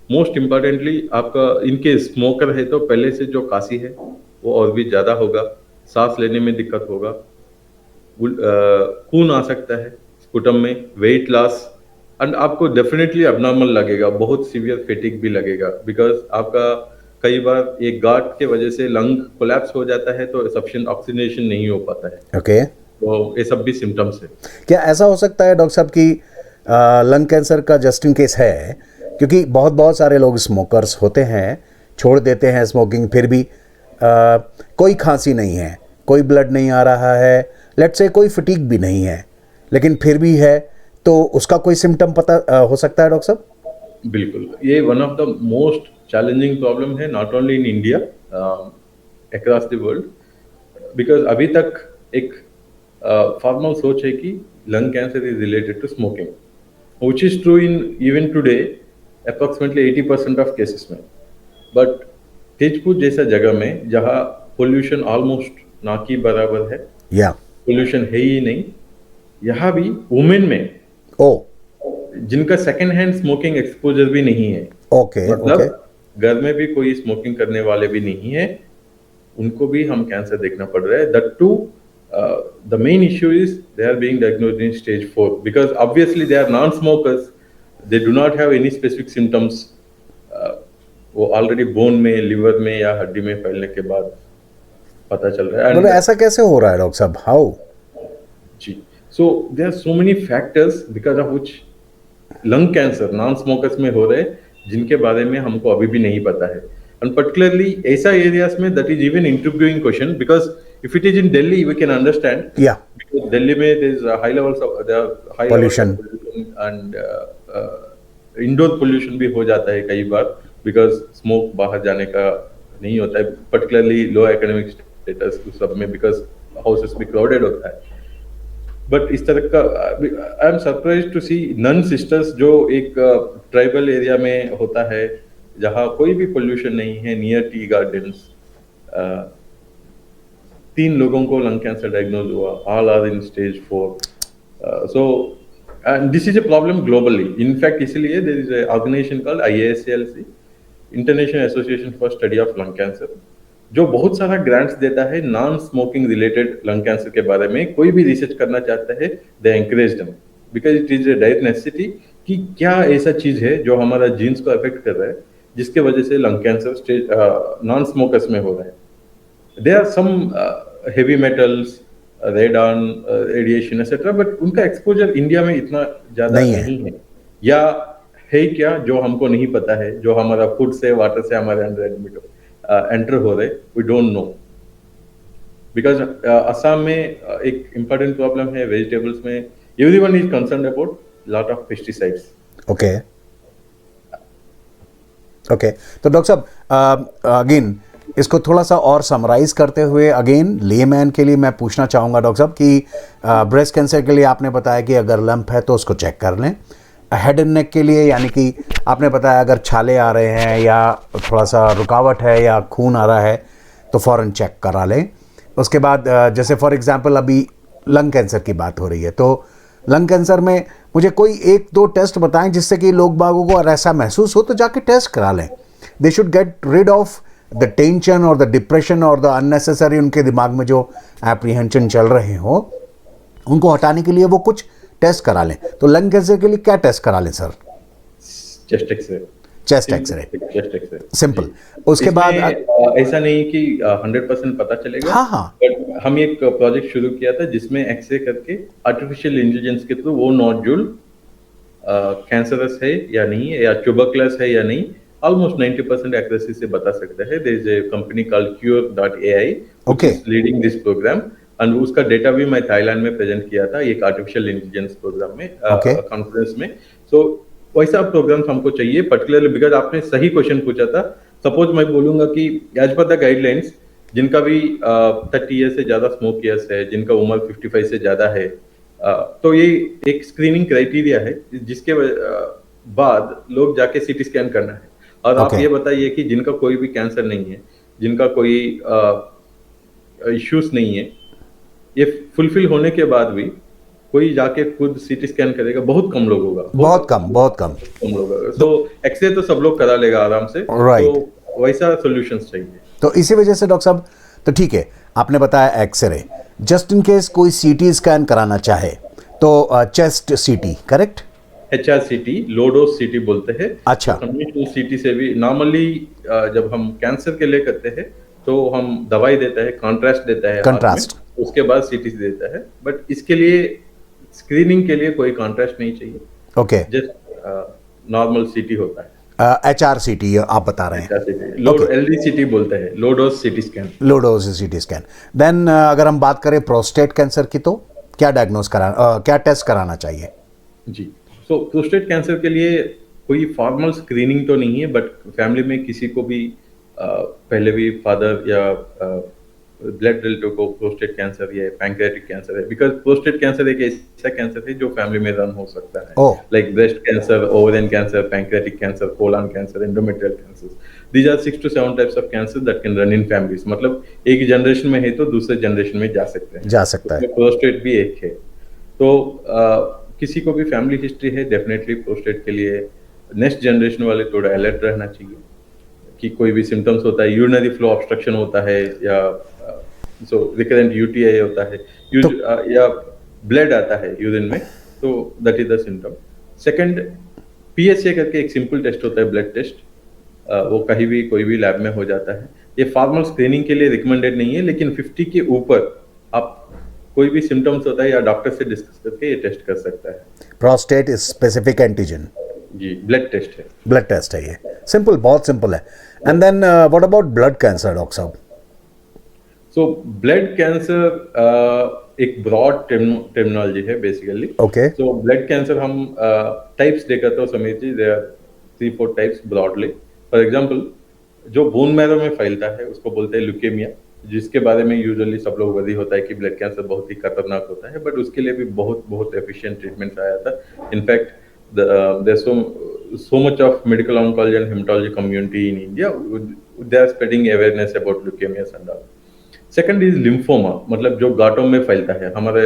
मोस्ट इम्पोर्टेंटली आपका, इनके स्मोकर है तो पहले से जो काशी है वो और भी ज्यादा होगा, सांस लेने में दिक्कत होगा, खून आ सकता है स्पुटम में, वेट लॉस, एंड आपको डेफिनेटली अबनॉर्मल लगेगा, बहुत सीवियर फेटिक भी लगेगा, बिकॉज आपका कई बार एक गार्ड के वजह से लंग कोलैप्स हो जाता है तो सफिशिएंट ऑक्सीजनेशन नहीं हो पाता है। ओके। तो ये सब भी सिम्टम्स है। क्या ऐसा हो सकता है डॉक्टर साहब कि लंग कैंसर का जस्ट इन केस है, क्योंकि बहुत सारे लोग स्मोकर्स होते हैं, छोड़ देते हैं स्मोकिंग, फिर भी कोई खांसी नहीं है, कोई ब्लड नहीं आ रहा है, लेट्स से कोई फटीग भी नहीं है, लेकिन फिर भी है, तो उसका कोई सिम्टम पता हो सकता है डॉक्टर साहब? बिल्कुल, ये one of the most challenging problem है, not only in India, across the world, because अभी तक एक फॉर्मल सोच है कि lung cancer is related to smoking, which is true in even today approximately 80% of cases में। बट तेजपुर जैसा जगह में जहाँ पोल्यूशन ऑलमोस्ट ना की बराबर है, या पोल्यूशन है ही नहीं, यहाँ भी वुमेन में ओ जिनका सेकंड हैंड स्मोकिंग एक्सपोजर भी नहीं है, ओके मतलब ओके। घर में भी कोई स्मोकिंग करने वाले भी नहीं है, उनको भी हम कैंसर देखना पड़ रहा है। That to the main issue is they are being diagnosed in stage 4, because obviously they are non smokers, they do not have any specific symptoms. वो ऑलरेडी बोन में, लिवर में या हड्डी में फैलने के बाद पता चल रहा है। मतलब ऐसा कैसे हो रहा है डॉक्टर साहब? हाउ? जी, so there are so many factors because of which lung cancer non smokers में हो रहे हैं, जिनके बारे में हमको अभी भी नहीं पता है। एंड पर्टिकुलरली ऐसा एरियाज में that is even interviewing question, because if it is in Delhi we can understand, या दिल्ली में there is high levels of Pollution. And indoor pollution भी हो जाता है कई बार, बिकॉज स्मोक बाहर जाने का नहीं होता है, पर्टिकुलरली लो एकेडमिक स्टेटस सब में, बिकॉज हाउसेस भी क्राउडेड होता है। बट इस तरह का I am surprise to see nun sisters, जो एक ट्राइबल एरिया में होता है जहाँ कोई भी पोल्यूशन नहीं है, नियर टी गार्डन्स, 3 लोगों को लंग कैंसर डायग्नोज हुआ, all are in stage 4। So this is a problem globally, in fact इसलिए there is a organization called IASCLC, international association for study of lung cancer, जो बहुत सारा grants देता है non smoking related lung cancer के बारे में। कोई भी रिसर्च करना चाहता है, they encourage them because it is a direct necessity कि क्या ऐसा चीज है जो हमारा जीन्स को अफेक्ट कर रहा है जिसके वजह से लंग कैंसर नॉन स्मोकर्स में हो रहा है। There are some heavy metals, radon, radiation etcetera, but उनका एक्सपोजर इंडिया में इतना ज्यादा नहीं है या है क्या जो हमको नहीं पता है, जो हमारा फूड से वाटर से हमारे अंदर एंटर हो रहे, we don't know. Because Assam में एक इम्पोर्टेंट प्रॉब्लम है वेजिटेबल्स में, everyone is concerned about lot of pesticides. Okay okay, तो डॉक्टर साहब अगेन इसको थोड़ा सा और समराइज करते हुए अगेन लेमैन के लिए मैं पूछना चाहूँगा डॉक्टर साहब कि ब्रेस्ट कैंसर के लिए आपने बताया कि अगर लंप है तो उसको चेक कर लें। हेड एंड नेक के लिए यानी कि आपने बताया अगर छाले आ रहे हैं या थोड़ा सा रुकावट है या खून आ रहा है तो फ़ौरन चेक करा लें। उसके बाद जैसे फॉर एग्जांपल अभी लंग कैंसर की बात हो रही है, तो लंग कैंसर में मुझे कोई एक दो टेस्ट बताएं जिससे कि लोग बागों को अगर ऐसा महसूस हो तो जाके टेस्ट करा लें। They should get rid of the tension और द डिप्रेशन और द अननेसेसरी उनके दिमाग में जो एप्रीहेंशन चल रहे हो उनको हटाने के लिए वो कुछ टेस्ट करा लें। तो लंग कैंसर के लिए क्या टेस्ट करा लें sir? Chest x ray. Chest x ray, chest x ray simple. उसके बाद ऐसा नहीं कि 100% पता चलेगा। हाँ हाँ, बट हम एक प्रोजेक्ट शुरू किया था जिसमें एक्सरे करके आर्टिफिशियल इंटेलिजेंस के थ्रू वो नोड्यूल कैंसरस है या नहीं है या ट्यूबरकुलस है या नहीं, ऑलमोस्ट 90% एक्यूरेसी से बता सकता है। There is a company called Cure.ai Okay. Leading this program and उसका डेटा भी मैं थाईलैंड में प्रेजेंट किया था एक आर्टिफिशियल इंटेलिजेंस प्रोग्राम में, Okay. कॉन्फ्रेंस में। सो वैसा प्रोग्राम हमको चाहिए पर्टिकुलरली बिकॉज आपने सही क्वेश्चन पूछा था। सपोज मैं बोलूंगा कि एज पर द गाइडलाइंस जिनका भी 30 ईयर से ज्यादा स्मोक ईयर्स है, जिनका उम्र 55 से ज्यादा है, तो ये एक स्क्रीनिंग क्राइटेरिया है जिसके बाद लोग जाके सीटी स्कैन करना है। और आप Okay. ये बताइए कि जिनका कोई भी कैंसर नहीं है, जिनका कोई इश्यूज नहीं है, ये फुलफिल होने के बाद भी कोई जाके खुद सीटी स्कैन करेगा? बहुत कम लोग होगा, बहुत कम लोग होगा। तो एक्सरे तो सब लोग करा लेगा आराम से। Right. तो वैसा सॉल्यूशंस चाहिए। तो इसी वजह से डॉक्टर साहब, तो ठीक है आपने बताया एक्सरे, जस्ट इन केस कोई सीटी स्कैन कराना चाहे तो चेस्ट सीटी, करेक्ट? HRCT, लो डोज सीटी बोलते हैं। अच्छा। कन्वेंशनल सीटी से भी नॉर्मली जब हम कैंसर के लिए करते हैं तो हम दवाई देता है, कॉन्ट्रास्ट देता है, Contrast. उसके बाद सीटी देता है। बट इसके लिए स्क्रीनिंग के लिए कोई कॉन्ट्रास्ट नहीं चाहिए, ओके, जस्ट नॉर्मल सीटी होता है। HRCT आप बता रहे हैं, LDCT बोलते हैं, low dose CT scan. Low dose CT scan. Then अगर हम बात करें प्रोस्टेट कैंसर की तो क्या क्या टेस्ट कराना चाहिए? जी, सो प्रोस्टेट कैंसर के लिए कोई फॉर्मल स्क्रीनिंग तो नहीं है, बट फैमिली में किसी को भी पहले भी फादर या ब्लड रिलेटिव को प्रोस्टेट कैंसर या पैंक्रियाटिक कैंसर है, बिकॉज प्रोस्टेट कैंसर एक ऐसा कैंसर है जो फैमिली में रन हो सकता है, like breast cancer, ovarian cancer, pancreatic cancer, colon cancer, endometrial cancer. These are 6 to 7 types of cancer that can run in families. मतलब एक जनरेशन में है तो दूसरे जनरेशन में जा सकता है। प्रोस्टेट भी एक है। तो किसी को भी फैमिली हिस्ट्री है, डेफिनेटली प्रोस्टेट के लिए नेक्स्ट जनरेशन वाले थोड़ा अलर्ट रहना चाहिए कि कोई भी सिम्टम्स होता है, यूरिनरी फ्लो ऑब्स्ट्रक्शन होता है या रिकरेंट UTI होता है, या ब्लड आता है यूरिन में, तो that is the symptom. Second, PSA करके एक सिंपल टेस्ट होता है, ब्लड टेस्ट, वो कहीं भी कोई भी लैब में हो जाता है। ये फॉर्मल स्क्रीनिंग के लिए रिकमेंडेड नहीं है, लेकिन 50 के ऊपर आप कोई भी सिम्टम्स होता है या डॉक्टर से डिस्कस करके ये टेस्ट कर सकता है। प्रोस्टेट स्पेसिफिक एंटीजन, जी, ब्लड टेस्ट है। ब्लड टेस्ट है ये, सिंपल, बहुत सिंपल है। And then what about blood cancer doctor साहब? सो ब्लड कैंसर एक ब्रॉड टर्मिनोलॉजी है basically. Okay. So blood cancer हम टाइप्स देखा तो Sameer ji, there are 3-4 types broadly. For example, जो बोन मैरो में फैलता है उसको बोलते हैं ल्यूकेमिया, जिसके बारे में यूजुअली सब लोग वरी होता है कि ब्लड कैंसर बहुत ही खतरनाक होता है, बट उसके लिए भी बहुत एफिशिएंट ट्रीटमेंट आया था। In fact there's so much of medical oncology and hematology community in India. They are spreading awareness about leukemias and all. Second is lymphoma, मतलब जो गांठों में फैलता है। हमारे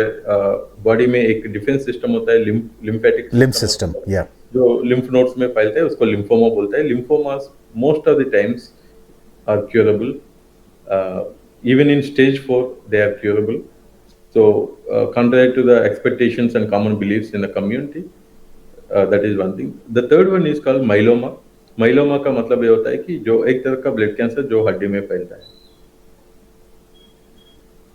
बॉडी में एक डिफेंस सिस्टम होता है, लिम्फेटिक लिम्फ सिस्टम, या जो लिम्फ नोड्स में फैलता है उसको लिम्फोमा बोलता है। Lymphomas most of the times are curable Even in stage 4 they are curable. So contrary to the expectations and common beliefs in the community, that is one thing. The third one is called myeloma. Myeloma का मतलब ये होता है कि जो एक तरह का ब्लड कैंसर जो हड्डी में फैलता है.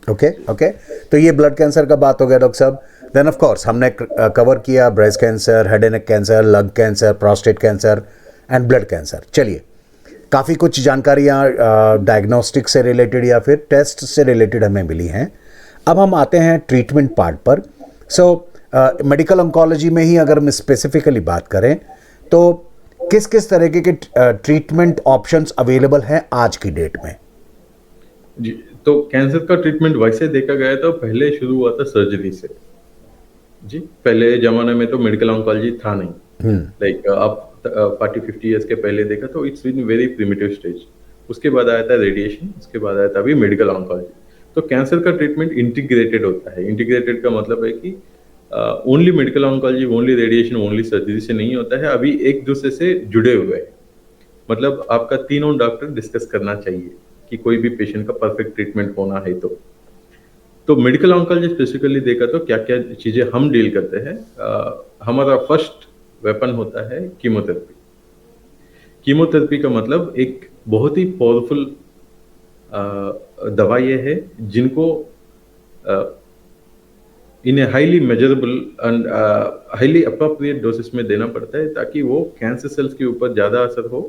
ओके ओके, तो ये ब्लड कैंसर का बात हो गया डॉक्टर साहब. देन ऑफ कोर्स हमने कवर किया breast cancer, head and neck cancer, lung cancer, prostate cancer and blood cancer. चलिए, काफ़ी कुछ जानकारियाँ डायग्नोस्टिक से रिलेटेड या फिर टेस्ट से रिलेटेड हमें मिली हैं. अब हम आते हैं ट्रीटमेंट पार्ट पर. सो मेडिकल ऑन्कोलॉजी में ही अगर हम स्पेसिफिकली बात करें तो किस किस तरीके के ट्रीटमेंट ऑप्शंस अवेलेबल हैं आज की डेट में? जी, तो कैंसर का ट्रीटमेंट वैसे देखा गया तो पहले शुरू हुआ था सर्जरी से. जी, पहले जमाने में तो मेडिकल ऑन्कोलॉजी था नहीं. लाइक आप 40-50 ईयर्स के पहले देखा तो it's in very primitive stage. उसके बाद आया था रेडिएशन, उसके बाद आया था अभी मेडिकल ऑन्कोलॉजी. तो कैंसर का ट्रीटमेंट इंटीग्रेटेड होता है. इंटीग्रेटेड का मतलब है कि only medical oncology, only radiation, only surgery से नहीं होता है. अभी एक दूसरे से जुड़े हुए हैं. मतलब आपका तीनों डॉक्टर डिस्कस करना चाहिए कि कोई भी पेशेंट का परफेक्ट ट्रीटमेंट होना है. तो मेडिकल ऑन्कोलॉजी स्पेसिफिकली देखा तो क्या क्या चीज़ें हम डील करते हैं. हमारा फर्स्ट वेपन होता है कीमोथेरेपी. कीमोथेरेपी का मतलब एक बहुत ही पावरफुल दवाई है जिनको इन highly measurable and highly appropriate doses में देना पड़ता है ताकि वो कैंसर सेल्स के ऊपर ज़्यादा असर हो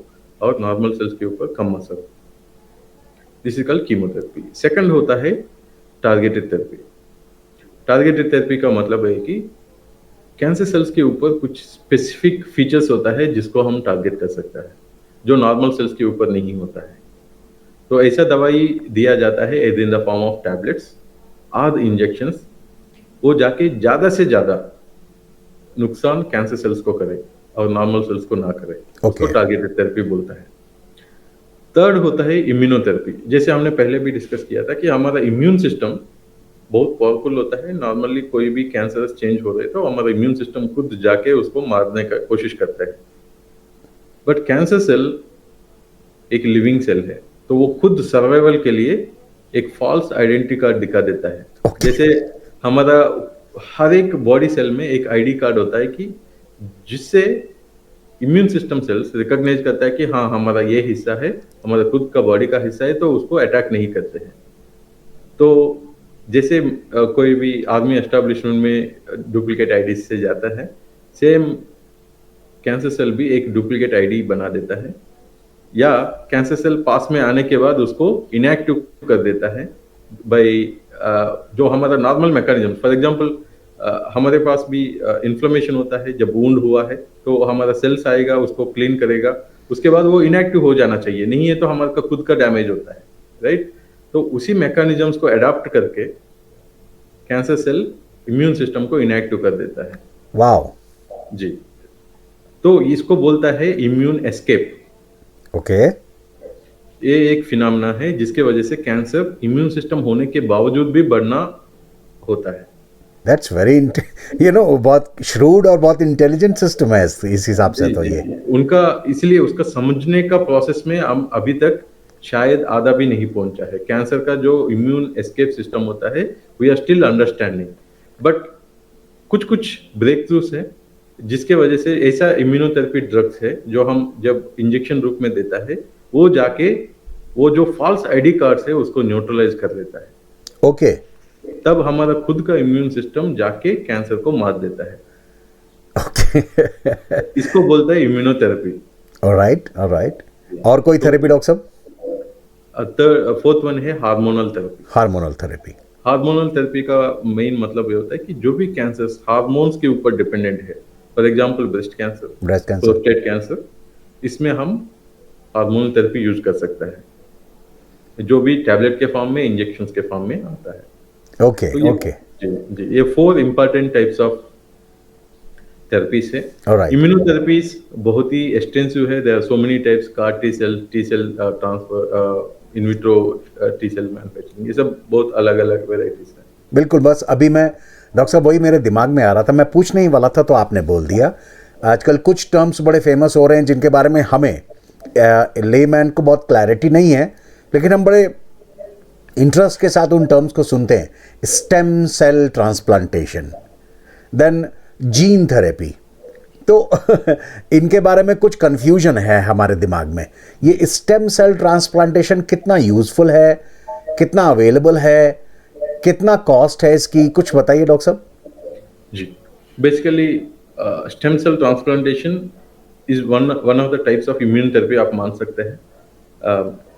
और नॉर्मल सेल्स के ऊपर कम असर हो. This is called chemotherapy. Second होता है टारगेटेड थेरेपी. टारगेटेड थेरेपी का मतलब है कि कैंसर सेल्स के ऊपर कुछ स्पेसिफिक फीचर्स होता है जिसको हम टारगेट कर सकता है जो नॉर्मल सेल्स के ऊपर नहीं होता है. तो ऐसा दवाई दिया जाता है as in the form of tablets और इंजेक्शंस. वो जाके ज़्यादा से ज़्यादा नुकसान कैंसर सेल्स को करे और नॉर्मल सेल्स को ना करे. उसको टारगेटेड थेरेपी बोलता है. थर्ड होता है इम्यूनोथेरेपी. जैसे हमने पहले भी डिस्कस किया था कि हमारा इम्यून सिस्टम बहुत पावरफुल होता है. नॉर्मली कोई भी कैंसर चेंज हो रहे तो हमारा इम्यून सिस्टम खुद जाके उसको मारने का कोशिश करता है. बट कैंसर सेल एक लिविंग सेल है तो वो खुद सर्वाइवल के लिए एक फॉल्स आइडेंटिटी कार्ड दिखा देता है. जैसे हमारा हर एक बॉडी सेल में एक आईडी कार्ड होता है कि जिससे इम्यून सिस्टम सेल्स रिकॉग्नाइज करता है कि हाँ हमारा ये हिस्सा है, हमारा खुद का बॉडी का हिस्सा है, तो उसको अटैक नहीं करते हैं. तो जैसे कोई भी आर्मी एस्टेब्लिशमेंट में डुप्लीकेट आईडी से जाता है, सेम कैंसर सेल भी एक डुप्लीकेट आईडी बना देता है या कैंसर सेल पास में आने के बाद उसको इनएक्टिव कर देता है बाय जो हमारा नॉर्मल मैकेनिज्म. फॉर एग्जांपल हमारे पास भी इन्फ्लेमेशन होता है. जब वुंड हुआ है तो हमारा सेल्स आएगा, उसको क्लीन करेगा, उसके बाद वो इनएक्टिव हो जाना चाहिए. नहीं है तो हमारा खुद का डैमेज होता है, राइट. तो उसी मैकेनिज्म्स को अडॉप्ट करके कैंसर सेल इम्यून सिस्टम को इनएक्टिव कर देता है. वाओ. जी, तो इसको बोलता है इम्यून एस्केप. ओके. ये एक फिनोमेना है जिसके वजह से कैंसर इम्यून सिस्टम होने के बावजूद भी बढ़ना होता है. दैट्स वेरी बहुत श्रूड और बहुत इंटेलिजेंट सिस्टम है इस हिसाब से. तो ये उनका इसलिए उसका समझने का प्रोसेस में हम अभी तक शायद आधा भी नहीं पहुंचा है. कैंसर का जो इम्यून एस्केप सिस्टम होता है we are still understanding. But कुछ ब्रेक थ्रूस है जिसके वजह से ऐसा इम्यूनोथेरेपी ड्रग्स है जो हम जब इंजेक्शन रूप में देता है वो जाके वो जो फॉल्स आईडी कार्ड्स है उसको न्यूट्रलाइज कर देता है. ओके. तब हमारा खुद का इम्यून सिस्टम जाके कैंसर को मार देता है. ओके. इसको बोलता है इम्यूनोथेरेपी. ऑलराइट. और कोई थेरेपी डॉक्टर साहब? फोर्थ वन है hormonal therapy. Hormonal therapy. Hormonal therapy का मेन मतलब ये होता है कि जो भी कैंसर हार्मोन्स के ऊपर डिपेंडेंट है, for example breast cancer, prostate cancer, इसमें हम हार्मोनल थेरेपी यूज कर सकता है जो भी टैबलेट के फॉर्म में, इंजेक्शंस के फॉर्म में आता है. ओके. ओके. जी, ये 4 इंपॉर्टेंट टाइप्स ऑफ थेरेपीज है. इम्यूनोथेरेपीज बहुत ही एक्सटेंसिव है. There are so many types. Car T cell transfer, in vitro T cell manufacturing, ये सब बहुत अलग अलग वेराइटीज हैं. बिल्कुल. बस अभी मैं डॉक्टर साहब वही मेरे दिमाग में आ रहा था, मैं पूछने ही वाला था तो आपने बोल दिया. आजकल कुछ टर्म्स बड़े फेमस हो रहे हैं जिनके बारे में हमें लेमैन को बहुत क्लैरिटी नहीं है, लेकिन हम बड़े इंटरेस्ट के साथ उन टर्म्स को सुनते हैं, stem cell transplantation, then gene therapy, तो इनके बारे में कुछ कंफ्यूजन है हमारे दिमाग में। ये स्टेम सेल ट्रांसप्लांटेशन कितना यूजफुल है, कितना अवेलेबल है, कितना कॉस्ट है इसकी, कुछ बताइए डॉक्टर साहब। जी, basically stem cell transplantation is one of the types of immune therapy आप मान सकते हैं।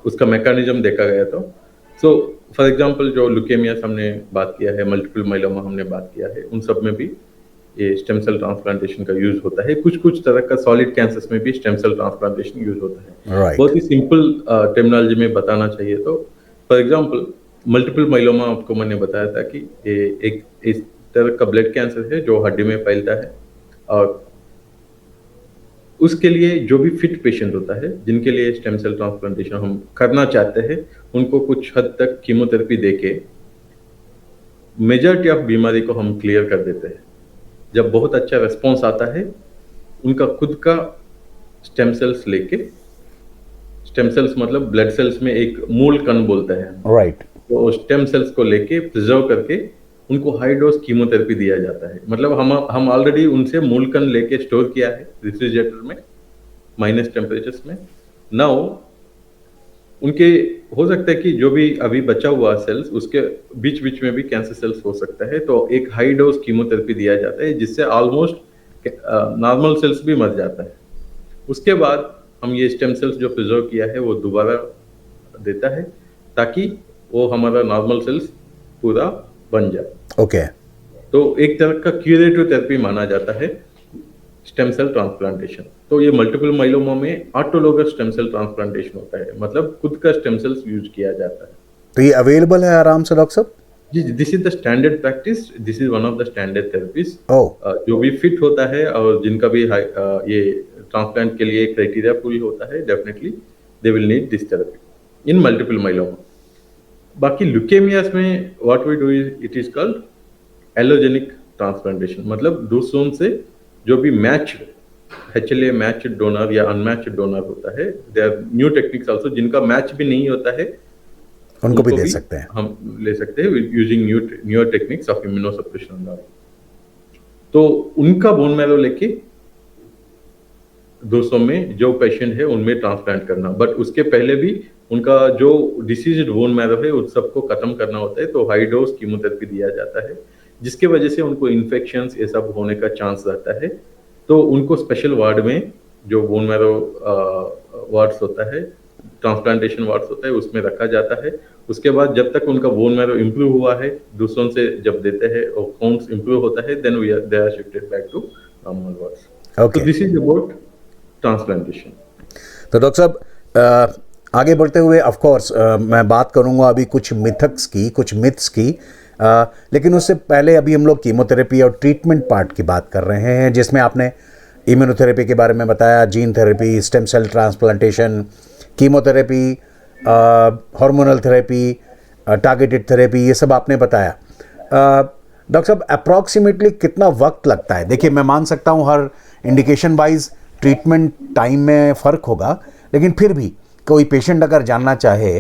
उसका मैकेनिज्म देखा गया तो फॉर एग्जांपल जो ल्यूकेमिया हमने बात किया है, मल्टीपल माइलोमा हमने बात किया है, उन सब में भी ये स्टेम सेल ट्रांसप्लांटेशन का यूज होता है। कुछ तरह का सॉलिड कैंसर्स में भी स्टेम सेल ट्रांसप्लांटेशन यूज होता है। Right. बहुत ही सिंपल टर्मिनोलॉजी में बताना चाहिए तो फॉर एग्जांपल मल्टीपल माइलोमा आपको मैंने बताया था कि ये एक इस तरह का ब्लड कैंसर है जो हड्डी में फैलता है, और उसके लिए जो भी फिट पेशेंट होता है जिनके लिए स्टेम सेल ट्रांसप्लांटेशन हम करना चाहते हैं, उनको कुछ हद तक कीमोथेरेपी देके मेजॉरिटी ऑफ बीमारी को हम क्लियर कर देते हैं। जब बहुत अच्छा रिस्पॉन्स आता है, उनका खुद का स्टेम सेल्स लेके, स्टेम सेल्स मतलब ब्लड सेल्स में एक मूल कण बोलते हैं, राइट। तो स्टेम सेल्स को लेके प्रिजर्व करके उनको हाई डोज कीमोथेरेपी दिया जाता है। मतलब हम ऑलरेडी उनसे मूल कण लेके स्टोर किया है रेफ्रिजरेटर में, माइनस टेम्परेचर्स में। नाउ उनके हो सकता है कि जो भी अभी बचा हुआ सेल्स, उसके बीच बीच में भी कैंसर सेल्स हो सकता है, तो एक हाई डोज कीमोथेरेपी दिया जाता है जिससे ऑलमोस्ट नॉर्मल सेल्स भी मर जाता है। उसके बाद हम ये स्टेम सेल्स जो प्रिजर्व किया है वो दोबारा देता है ताकि वो हमारा नॉर्मल सेल्स पूरा बन जाए। ओके। तो एक तरह का क्यूरेटिव थेरेपी माना जाता है स्टेम सेल ट्रांसप्लांटेशन। तो ये मल्टीपल माइलोमा में ऑटोलोगस स्टेम सेल ट्रांसप्लांटेशन होता है, मतलब खुद का स्टेम सेल्स यूज किया जाता है। तो ये अवेलेबल है आराम से डॉक्टर साहब? जी, this is the standard practice, this is one of the standard therapies. Oh. जो भी फिट होता है और जिनका भी ये ट्रांसप्लांट के लिए क्राइटेरिया पूरी होता है, definitely they will need this therapy in multiple myeloma. बाकी ल्यूकेमियास में what we do is it is called allogeneic transplantation, मतलब दूसरों से जो भी मैच HLA मैच्ड डोनर या अनमैच्ड डोनर होता है, there are new techniques also, जिनका मैच भी नहीं होता है उनको भी दे सकते हैं, हम ले सकते हैं using new techniques of immunosuppression. तो उनका बोन मैरो लेके दोस्तों में जो पेशेंट है उनमें ट्रांसप्लांट करना, बट उसके पहले भी उनका जो डिसीज्ड बोन मैरो है उस सबको खत्म करना होता है, तो हाई डोज कीमोथेरेपी दिया जाता है, जिसके वजह से उनको इन्फेक्शंस ये सब होने का चांस रहता है। तो उनको स्पेशल वार्ड में जो बोन मैरो वार्ड्स होता है, ट्रांसप्लांटेशन वार्ड्स होता है, उसमें रखा जाता है। उसके बाद जब तक उनका बोन मैरो इम्प्रूव हुआ है, दूसरों से जब देते हैं और काउंट्स इम्प्रूव होता है, then they are shifted back to normal wards. Okay. This is about transplantation. तो डॉक्टर साहब आगे बढ़ते हुए ऑफ कोर्स मैं बात करूंगा अभी कुछ मिथक्स की, कुछ मिथ्स की, लेकिन उससे पहले अभी हम लोग कीमोथेरेपी और ट्रीटमेंट पार्ट की बात कर रहे हैं, जिसमें आपने इम्यूनोथेरेपी के बारे में बताया, gene therapy, stem cell transplantation, chemotherapy, hormonal therapy, targeted therapy, ये सब आपने बताया। डॉक्टर साहब अप्रॉक्सीमेटली कितना वक्त लगता है? देखिए मैं मान सकता हूँ हर इंडिकेशन वाइज ट्रीटमेंट टाइम में फ़र्क होगा, लेकिन फिर भी कोई पेशेंट अगर जानना चाहे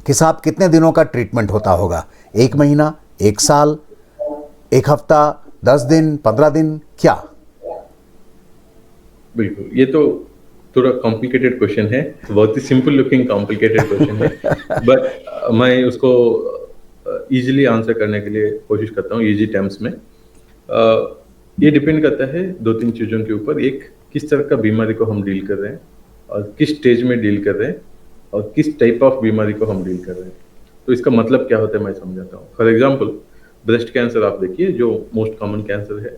कि साहब कितने दिनों का ट्रीटमेंट होता होगा, 1 महीना, 1 साल, 1 हफ्ता, 10 दिन, 15 दिन, क्या? बिल्कुल, ये तो थोड़ा कॉम्प्लिकेटेड क्वेश्चन है, बहुत ही सिंपल लुकिंग कॉम्प्लिकेटेड क्वेश्चन है, बट मैं उसको इजीली आंसर करने के लिए कोशिश करता हूँ इजी टर्म्स में। ये डिपेंड करता है 2-3 चीज़ों के ऊपर। एक, किस तरह का बीमारी को हम डील कर रहे हैं और किस स्टेज में डील कर रहे हैं और किस टाइप ऑफ बीमारी को हम डील कर रहे हैं। तो इसका मतलब क्या होता है मैं समझाता हूँ। फॉर एग्जांपल ब्रेस्ट कैंसर आप देखिए, जो मोस्ट कॉमन कैंसर है,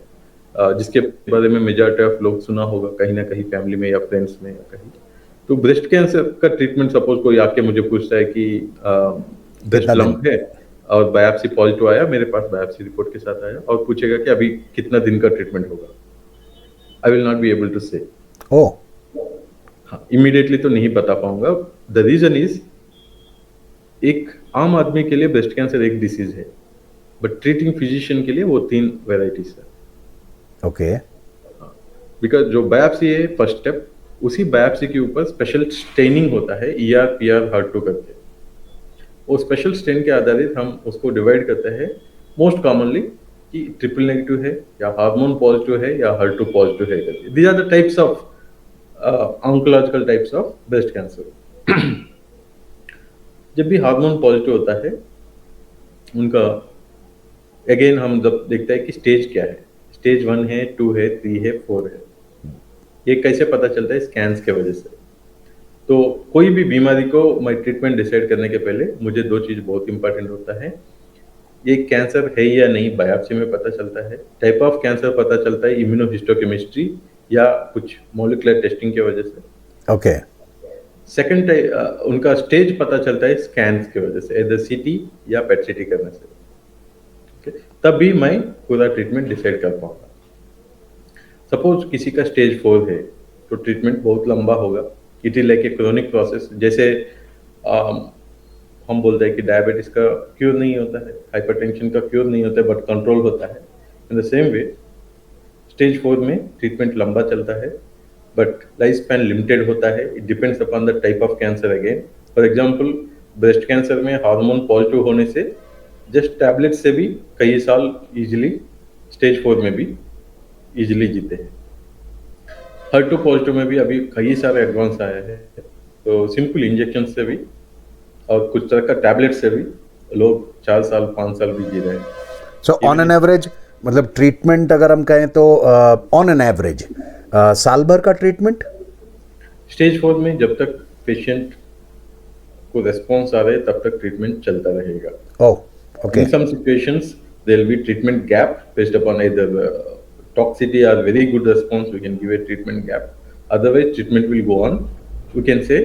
जिसके बारे में मेजॉरिटी ऑफ लोग सुना होगा कहीं ना कहीं फैमिली में या फ्रेंड्स में या कहीं। तो ब्रेस्ट कैंसर का ट्रीटमेंट, सपोज कोई आके मुझे पूछता है कि ब्रेस्ट लंप है और बायोप्सी पॉजिटिव आया, मेरे पास बायोप्सी रिपोर्ट के साथ आया और पूछेगा कि अभी कितना दिन का ट्रीटमेंट होगा, I will not be able to say. Oh, हाँ, इमीडिएटली तो नहीं बता पाऊंगा। द रीजन इज, एक आम आदमी के लिए ब्रेस्ट कैंसर एक डिसीज है, बट ट्रीटिंग फिजिशियन के लिए वो 3 वेराइटीज है। ओके। बिकॉज जो बायोप्सी है फर्स्ट स्टेप, उसी बायोप्सी के ऊपर स्पेशल स्टेनिंग होता है ER PR HER2 करके। वो स्पेशल स्ट्रेन के आधारित हम उसको डिवाइड करते हैं मोस्ट कॉमनली कि ट्रिपल नेगेटिव है या हार्मोन पॉजिटिव है या HER2 पॉजिटिव है करके। These are the types of oncological types of breast cancer. जब भी हार्मोन पॉजिटिव होता है उनका अगेन हम जब देखते हैं कि स्टेज क्या है, स्टेज 1 है, 2 है, 3 है, 4 है, ये कैसे पता चलता है? स्कैन्स के वजह से। तो कोई भी बीमारी को मैं ट्रीटमेंट डिसाइड करने के पहले मुझे 2 चीज़ बहुत इंपॉर्टेंट होता है। ये कैंसर है या नहीं बायोप्सी में पता चलता है, टाइप ऑफ कैंसर पता चलता है इम्यूनोहिस्टोकेमिस्ट्री या कुछ मॉलिक्यूलर टेस्टिंग की वजह से। ओके। सेकंड उनका स्टेज पता चलता है स्कैन्स की वजह से, इधर CT या PET CT करने से। तब भी मैं पूरा ट्रीटमेंट डिसाइड कर पाऊंगा। सपोज किसी का स्टेज 4 है तो ट्रीटमेंट बहुत लंबा होगा। It is like a chronic process. जैसे हम बोलते हैं कि डायबिटीज का क्योर नहीं होता है, हाइपरटेंशन का क्योर नहीं होता है, बट कंट्रोल होता है। In the same way stage 4 में ट्रीटमेंट लंबा चलता है बट लाइफ स्पैन लिमिटेड होता है। It depends upon the type of cancer again. For example breast cancer में हार्मोन पॉजिटिव होने से जस्ट टैबलेट से भी कई साल इजीली स्टेज 4 में भी इजीली जीते हैं। HER2 पॉजिटिव में भी अभी कई सारे एडवांस आए हैं, तो सिंपल इंजेक्शन से भी और कुछ तरह का टैबलेट से भी लोग 4 साल 5 साल भी जी रहे हैं। सो ऑन एन एवरेज, मतलब ट्रीटमेंट अगर हम कहें तो ऑन एन एवरेज साल भर का ट्रीटमेंट स्टेज 4 में जब तक पेशेंट को रेस्पॉन्स आ रहे तब तक ट्रीटमेंट चलता रहेगा। ओह, okay. In some situations, there will be treatment gap based upon either toxicity or very good response. We can give a treatment gap. Otherwise, treatment will go on. We can say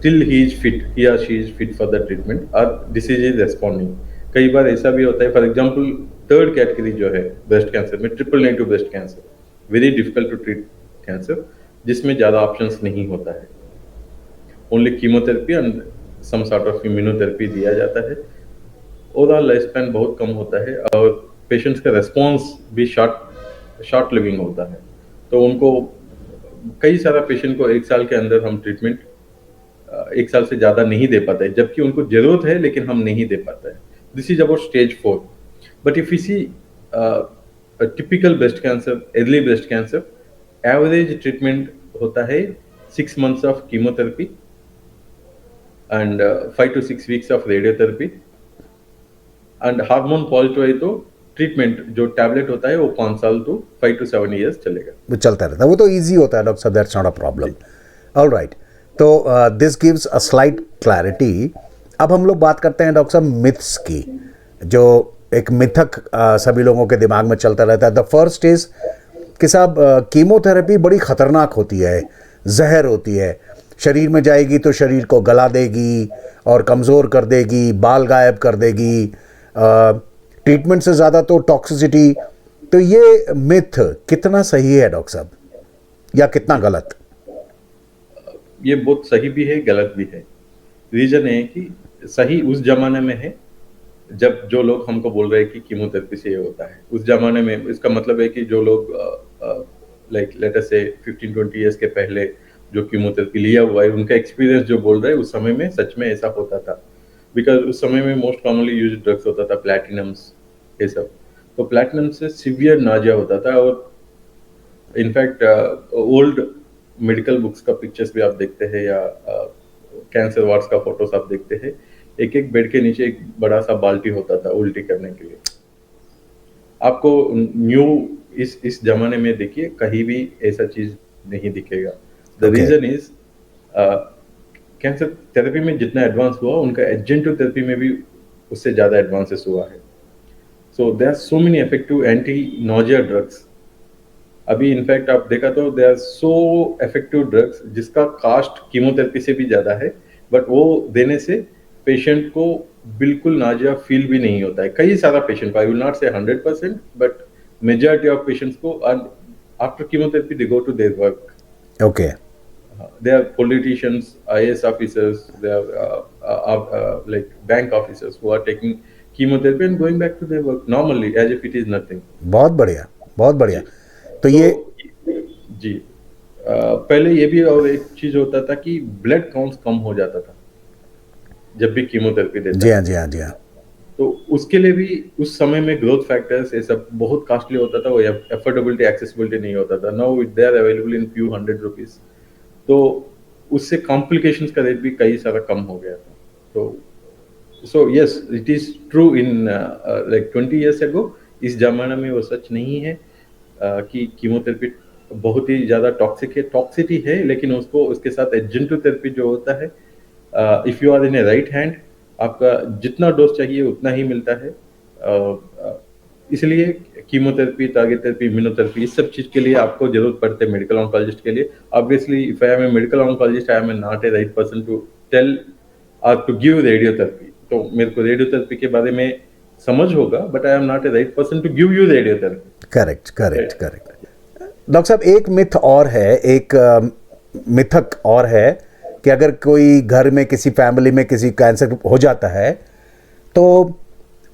till he is fit, he or she is fit for the treatment, or disease is responding. कई बार ऐसा भी होता है, for example 3rd category जो है breast cancer में, triple negative breast cancer, very difficult to treat cancer, जिसमें ज़्यादा ऑप्शंस नहीं होता है। Only chemotherapy and some sort of immunotherapy दिया जाता है। ओवरऑल लाइफ स्पैन बहुत कम होता है और पेशेंट्स का रेस्पॉन्स भी शॉर्ट लिविंग होता है। तो उनको कई सारा पेशेंट को 1 साल के अंदर हम ट्रीटमेंट 1 साल से ज़्यादा नहीं दे पाते हैं, जबकि उनको जरूरत है लेकिन हम नहीं दे पाते हैं। This is about stage 4। But if you see typical breast cancer, early breast cancer, average treatment होता है 6 months ऑफ कीमोथेरेपी एंड 5 to 6 weeks ऑफ रेडियोथेरेपी। एंड हार्मोन पॉजिटिव है तो ट्रीटमेंट जो टैबलेट होता है वो 5 साल to 5 to 7 years चलेगा। वो चलता रहता है, वो तो इजी होता है डॉक्टर साहब, that's not a problem. All right, तो this gives a slight clarity. अब हम लोग बात करते हैं डॉक्टर साहब मिथ्स की, जो एक मिथक सभी लोगों के दिमाग में चलता रहता है। द फर्स्ट इज कि साहब कीमोथेरेपी बड़ी खतरनाक होती है, जहर होती है, शरीर में जाएगी तो शरीर को गला देगी और कमज़ोर कर देगी, बाल गायब कर देगी, ट्रीटमेंट से ज़्यादा तो टॉक्सिसिटी। तो ये मिथ कितना सही है डॉक्टर साहब, या कितना गलत? ये बहुत सही भी है, गलत भी है। रीजन है कि सही उस जमाने में है जब जो लोग हमको बोल रहे हैं कि कीमोथेरेपी से ये होता है। उस जमाने में इसका मतलब है कि जो लोग लाइक लेट अस से 15-20 years के पहले जो कीमोथेरेपी लिया हुआ है, उनका एक्सपीरियंस जो बोल रहा है उस समय में सच में ऐसा होता था। बिकॉज उस समय में मोस्ट कॉमनली यूज ड्रग्स होता था, प्लैटिनम्स, ये सब। तो प्लैटिनम से सीवियर नाजिया होता था। और इनफैक्ट ओल्ड मेडिकल बुक्स का पिक्चर्स भी आप देखते हैं या कैंसर वार्ड्स का फोटोस आप देखते हैं, एक बेड के नीचे एक बड़ा सा बाल्टी होता था उल्टी करने के लिए। आपको न्यू इस जमाने में देखिए कहीं भी ऐसा चीज नहीं दिखेगा। The reason is cancer therapy में जितना एडवांस हुआ, उनका एजेंटिव थेरेपी में भी उससे ज्यादा एडवांसेस हुआ है। So there are so many effective anti nausea drugs. अभी इनफैक्ट आप देखा तो there are so effective drugs जिसका कास्ट कीमोथेरेपी से भी ज्यादा है, बट वो देने से पेशेंट को बिल्कुल नाजिया फील भी नहीं होता है। कई सारा patient, I will not say 100%, but majority of patients को after chemotherapy they go to their work. Okay. They are politicians, IAS officers, they are like bank officers who are taking chemotherapy and going back to their work normally as if it is nothing. बहुत बढ़िया, बहुत बढ़िया। तो ये जी पहले ये भी और एक चीज होता था कि ब्लड काउंट्स कम हो जाता था। जब भी कीमोथेरेपी देता जी है। हाँ, जी हाँ, जी हाँ। तो उसके लिए भी उस समय में ग्रोथ फैक्टर्स ये सब बहुत कॉस्टली होता था, वो अफोर्डेबिलिटी एक्सेसिबिलिटी नहीं होता था। Now they are available in few hundred rupees. तो उससे कॉम्प्लिकेशंस का रेट भी कई सारा कम हो गया था। तो yes, it is true in like 20 years ago। इस जमाना में वो सच नहीं है कि कीमोथेरेपी बहुत ही ज्यादा टॉक्सिक है। टॉक्सिटी है, लेकिन उसको उसके साथ एडजेंटिव थेरेपी जो होता है, if you are in a right hand, आपका जितना डोज चाहिए उतना ही मिलता है। इसलिए कीमोथेरेपी, टारगेट थेरेपी, इम्यूनोथेरेपी, इस सब चीज के लिए आपको जरूरत पड़ते है मेडिकल ऑन्कोलॉजिस्ट के लिए। Obviously if I am a medical oncologist, I am not a right person to tell और टू गिव रेडियोथेरेपी। तो मेरे को रेडियोथेरेपी के बारे में समझ होगा, but I am not a right person to give you radiotherapy. Correct, correct, correct. Doctor साहब, एक मिथ और है, एक मिथक और है कि अगर कोई घर में किसी फैमिली में किसी कैंसर हो जाता है तो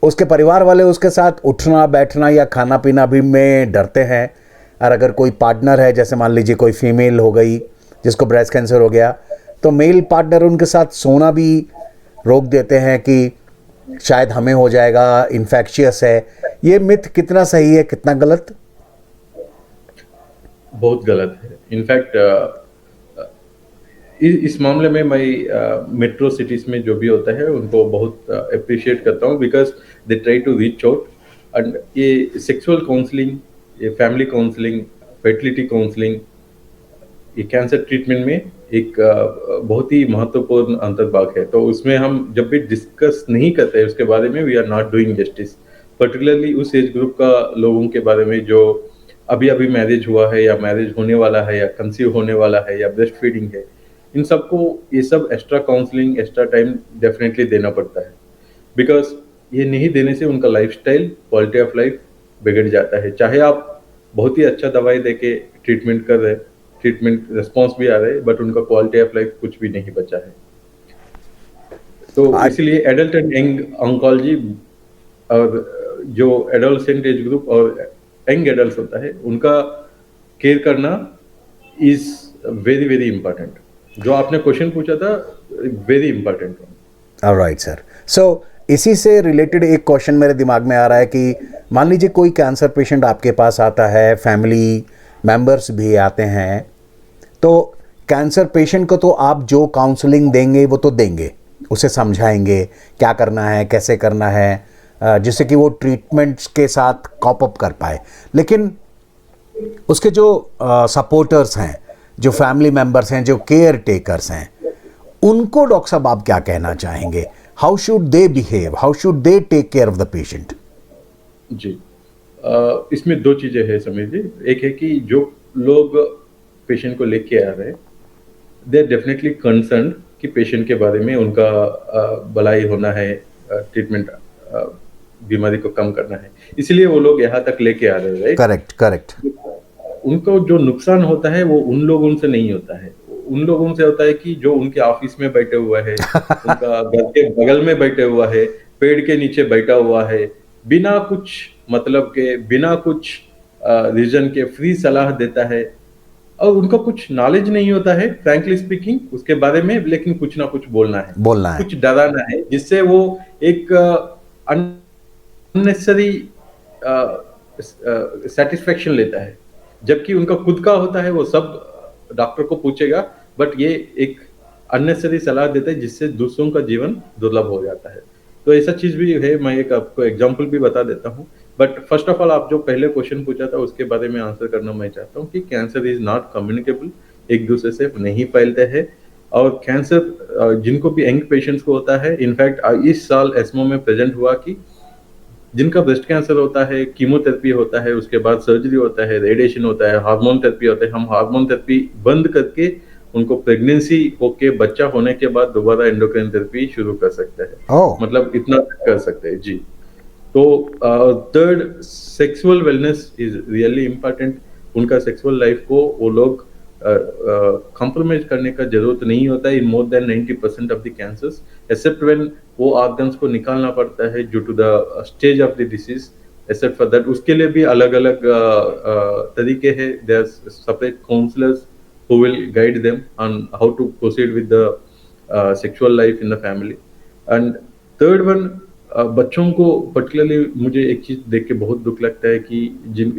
उसके परिवार वाले उसके साथ उठना बैठना या खाना पीना भी में डरते हैं। और अगर कोई पार्टनर है, जैसे मान लीजिए कोई फीमेल हो गई जिसको ब्रेस्ट कैंसर हो गया, तो मेल पार्टनर उनके साथ सोना भी रोक देते हैं कि शायद हमें हो जाएगा, इन्फेक्शियस है। ये मिथ कितना सही है, कितना गलत? बहुत गलत है। इनफैक्ट इस मामले में मैं मेट्रो सिटीज में जो भी होता है उनको बहुत अप्रिशिएट करता हूँ, because they try to reach out. And ये सेक्सुअल काउंसलिंग, ये फैमिली काउंसलिंग, फर्टिलिटी काउंसलिंग, ये कैंसर ट्रीटमेंट में एक बहुत ही महत्वपूर्ण अंतर्भाग है। तो उसमें हम जब भी डिस्कस नहीं करते हैं उसके बारे में, we are not doing justice. Particularly उस एज ग्रुप का लोगों के बारे में जो अभी अभी मैरिज हुआ है या मैरिज होने वाला है या कंसीव होने वाला है या ब्रेस्ट फीडिंग है, इन सबको ये सब extra counselling, extra time definitely देना पड़ता है। बिकॉज ये नहीं देने से उनका लाइफस्टाइल, क्वालिटी ऑफ लाइफ बिगड़ जाता है। चाहे आप बहुत ही अच्छा दवाई देके ट्रीटमेंट कर रहे, ट्रीटमेंट रिस्पॉन्स भी आ रहे हैं, बट उनका क्वालिटी ऑफ लाइफ कुछ भी नहीं बचा है। तो इसलिए एडल्ट एंड यंग ऑन्कोलॉजी और जो एडोलसेंट एज ग्रुप और यंग एडल्ट होता है उनका केयर करना इज वेरी वेरी इंपॉर्टेंट। जो आपने क्वेश्चन पूछा था, very important. Alright sir. So इसी से रिलेटेड एक क्वेश्चन मेरे दिमाग में आ रहा है कि मान लीजिए कोई कैंसर पेशेंट आपके पास आता है, फैमिली मेंबर्स भी आते हैं, तो कैंसर पेशेंट को तो आप जो काउंसलिंग देंगे वो तो देंगे, उसे समझाएंगे क्या करना है, कैसे करना है, जिससे कि वो ट्रीटमेंट्स के साथ कॉप अप कर पाए। लेकिन उसके जो सपोर्टर्स हैं, जो फैमिली मेंबर्स हैं, जो केयर टेकर्स हैं, उनको डॉक्टर साहब आप क्या कहना चाहेंगे? How should they behave, how should they take care of the patient? जी, इसमें दो चीजें हैं समीर जी। एक है कि जो लोग पेशेंट को लेके आ रहे हैं, दे आर डेफिनेटली कंसर्न कि पेशेंट के बारे में उनका भलाई होना है, ट्रीटमेंट, बीमारी को कम करना है, इसलिए वो लोग यहाँ तक लेके आ रहे हैं। Correct, correct. उनको जो नुकसान होता है वो उन लोगों से नहीं होता है। उन लोगों से होता है कि जो उनके ऑफिस में बैठे हुआ है, उनका घर के बगल में बैठे हुआ है, पेड़ के नीचे बैठा हुआ है, बिना कुछ मतलब के, बिना कुछ रीजन के फ्री सलाह देता है, और उनका कुछ नॉलेज नहीं होता है फ्रैंकली स्पीकिंग उसके बारे में, लेकिन कुछ ना कुछ बोलना है, कुछ डराना है, जिससे वो एक अननेसेसरी सेटिस्फेक्शन लेता है। जबकि उनका खुद का होता है, वो सब डॉक्टर को पूछेगा, बट ये एक अननेसेसरी सलाह देता है जिससे दूसरों का जीवन दुर्लभ हो जाता है। तो ऐसा चीज भी है। मैं एक आपको एग्जांपल भी बता देता हूँ। बट फर्स्ट ऑफ ऑल, आप जो पहले क्वेश्चन पूछा था उसके बारे में आंसर करना मैं चाहता हूँ कि कैंसर इज नॉट कम्युनिकेबल, एक दूसरे से नहीं फैलते हैं। और कैंसर जिनको भी यंग पेशेंट्स को होता है, इनफैक्ट इस साल एस्मो में प्रेजेंट हुआ कि जिनका ब्रेस्ट कैंसर होता है, कीमोथेरेपी होता है, उसके बाद सर्जरी होता है, रेडिएशन होता है, हार्मोन थेरेपी होता है, हम हार्मोन थेरेपी बंद करके उनको प्रेगनेंसी होके बच्चा होने के बाद दोबारा एंडोक्राइन थेरेपी शुरू कर सकते हैं। मतलब इतना कर सकते हैं जी। तो third, sexual wellness is really important. उनका सेक्सुअल लाइफ को वो लोग कॉम्प्रोमाइज करने का जरूरत नहीं होता है in more than 90% of the cancers, except when वो ऑर्गन्स को निकालना पड़ता है due to the stage of the disease. Except for that, उसके लिए भी अलग अलग तरीके हैं। There are separate counsellors who will guide them on how to proceed with the sexual life in the family. And third one, बच्चों को particularly मुझे एक चीज देख के बहुत दुख लगता है कि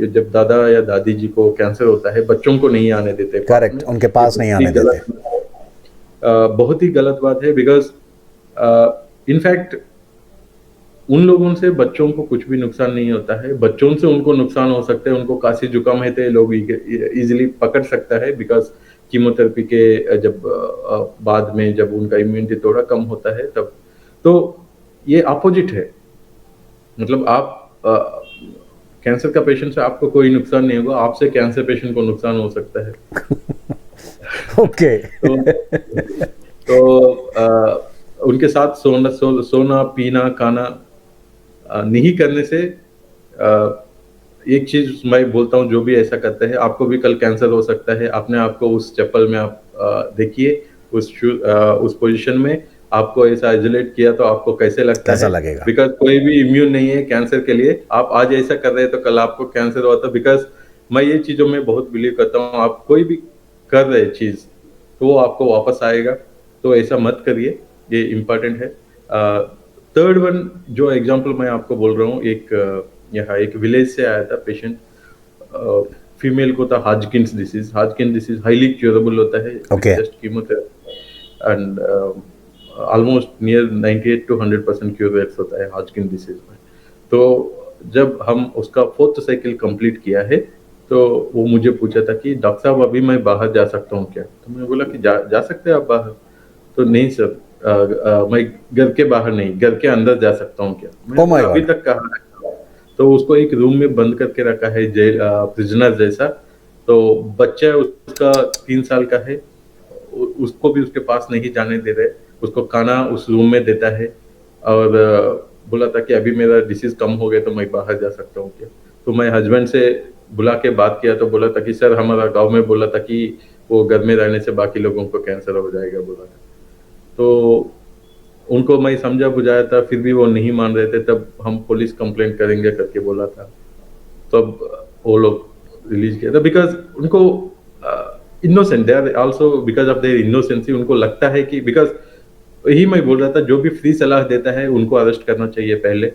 जब दादा या दादी जी को कैंसर होता है, बच्चों को नहीं आने देते पास करेक्ट, में। उनके ये पास नहीं आने देते। बहुत ही गलत बात है, बिकॉज इनफैक्ट उन लोगों से बच्चों को कुछ भी नुकसान नहीं होता है, बच्चों से उनको नुकसान हो सकता है। उनको खांसी जुकाम है तो लोग इजीली पकड़ सकता है, बिकॉज कीमोथेरेपी के जब बाद में जब उनका इम्यूनिटी थोड़ा कम होता है तब। तो ये अपोजिट है, मतलब आप कैंसर का पेशेंट से आपको कोई नुकसान नहीं होगा, आपसे कैंसर पेशेंट को नुकसान हो सकता है। ओके। तो उनके साथ सोना पीना खाना नहीं करने से एक चीज मैं बोलता हूँ, जो भी ऐसा करता है आपको भी कल कैंसर हो सकता है। अपने आप को उस चप्पल में आप देखिए, उस पोजीशन में आपको ऐसा आइसोलेट किया तो आपको कैसे लगता कैसा है? लगेगा? बिकॉज कोई भी इम्यून नहीं है कैंसर के लिए। आप आज ऐसा कर रहे हैं तो कल आपको कैंसर हुआ था। बिकॉज मैं ये चीजों में बहुत बिलीव करता हूँ, आप कोई भी कर रहे चीज तो वो आपको वापस आएगा, तो ऐसा मत करिए, ये इम्पोर्टेंट है। थर्ड वन जो एग्जांपल मैं आपको बोल रहा हूँ, यहाँ एक विलेज से आया था पेशेंट, फीमेल को था हाजकिन्स डिसीज। हाजकिन डिसीज हाईली क्योरेबल होता है, Okay. Just chemotherapy, and almost near 98 to 100% cure rates होता है हाजकिन डिसीज में। तो जब हम उसका 4th साइकिल कंप्लीट किया है तो वो मुझे पूछा था कि डॉक्टर साहब अभी मैं बाहर जा सकता हूँ क्या? तो मैंने बोला कि जा सकते हैं आप बाहर। तो नहीं सर, मैं घर के बाहर नहीं, घर के अंदर जा सकता हूँ क्या? मैंने Oh my बोला, अभी God. तक कहाँ रखा? तो उसको एक रूम में बंद करके रखा है, जेल प्रिजनर जैसा। तो बच्चा उसका 3 साल का है, उसको भी उसके पास नहीं जाने दे रहे। उसको खाना उस रूम में देता है, और बोला था कि अभी मेरा डिसीज कम हो गया तो मैं बाहर जा सकता हूँ क्या? तो मैं हस्बैंड से बुला के बात किया तो बोला था कि सर हमारा गांव में बोला था कि वो घर में रहने से बाकी लोगों को कैंसर हो जाएगा, बोला था। तो उनको मैं समझा बुझाया था, फिर भी वो नहीं मान रहे थे। तब हम पुलिस कंप्लेंट करेंगे करके बोला था, तब वो लोग रिलीज किया था। बिकॉज उनको innocent, they are also, because of their innocency उनको लगता है कि, बिकॉज यही मैं बोल रहा था, जो भी फ्री सलाह देता है उनको अरेस्ट करना चाहिए पहले।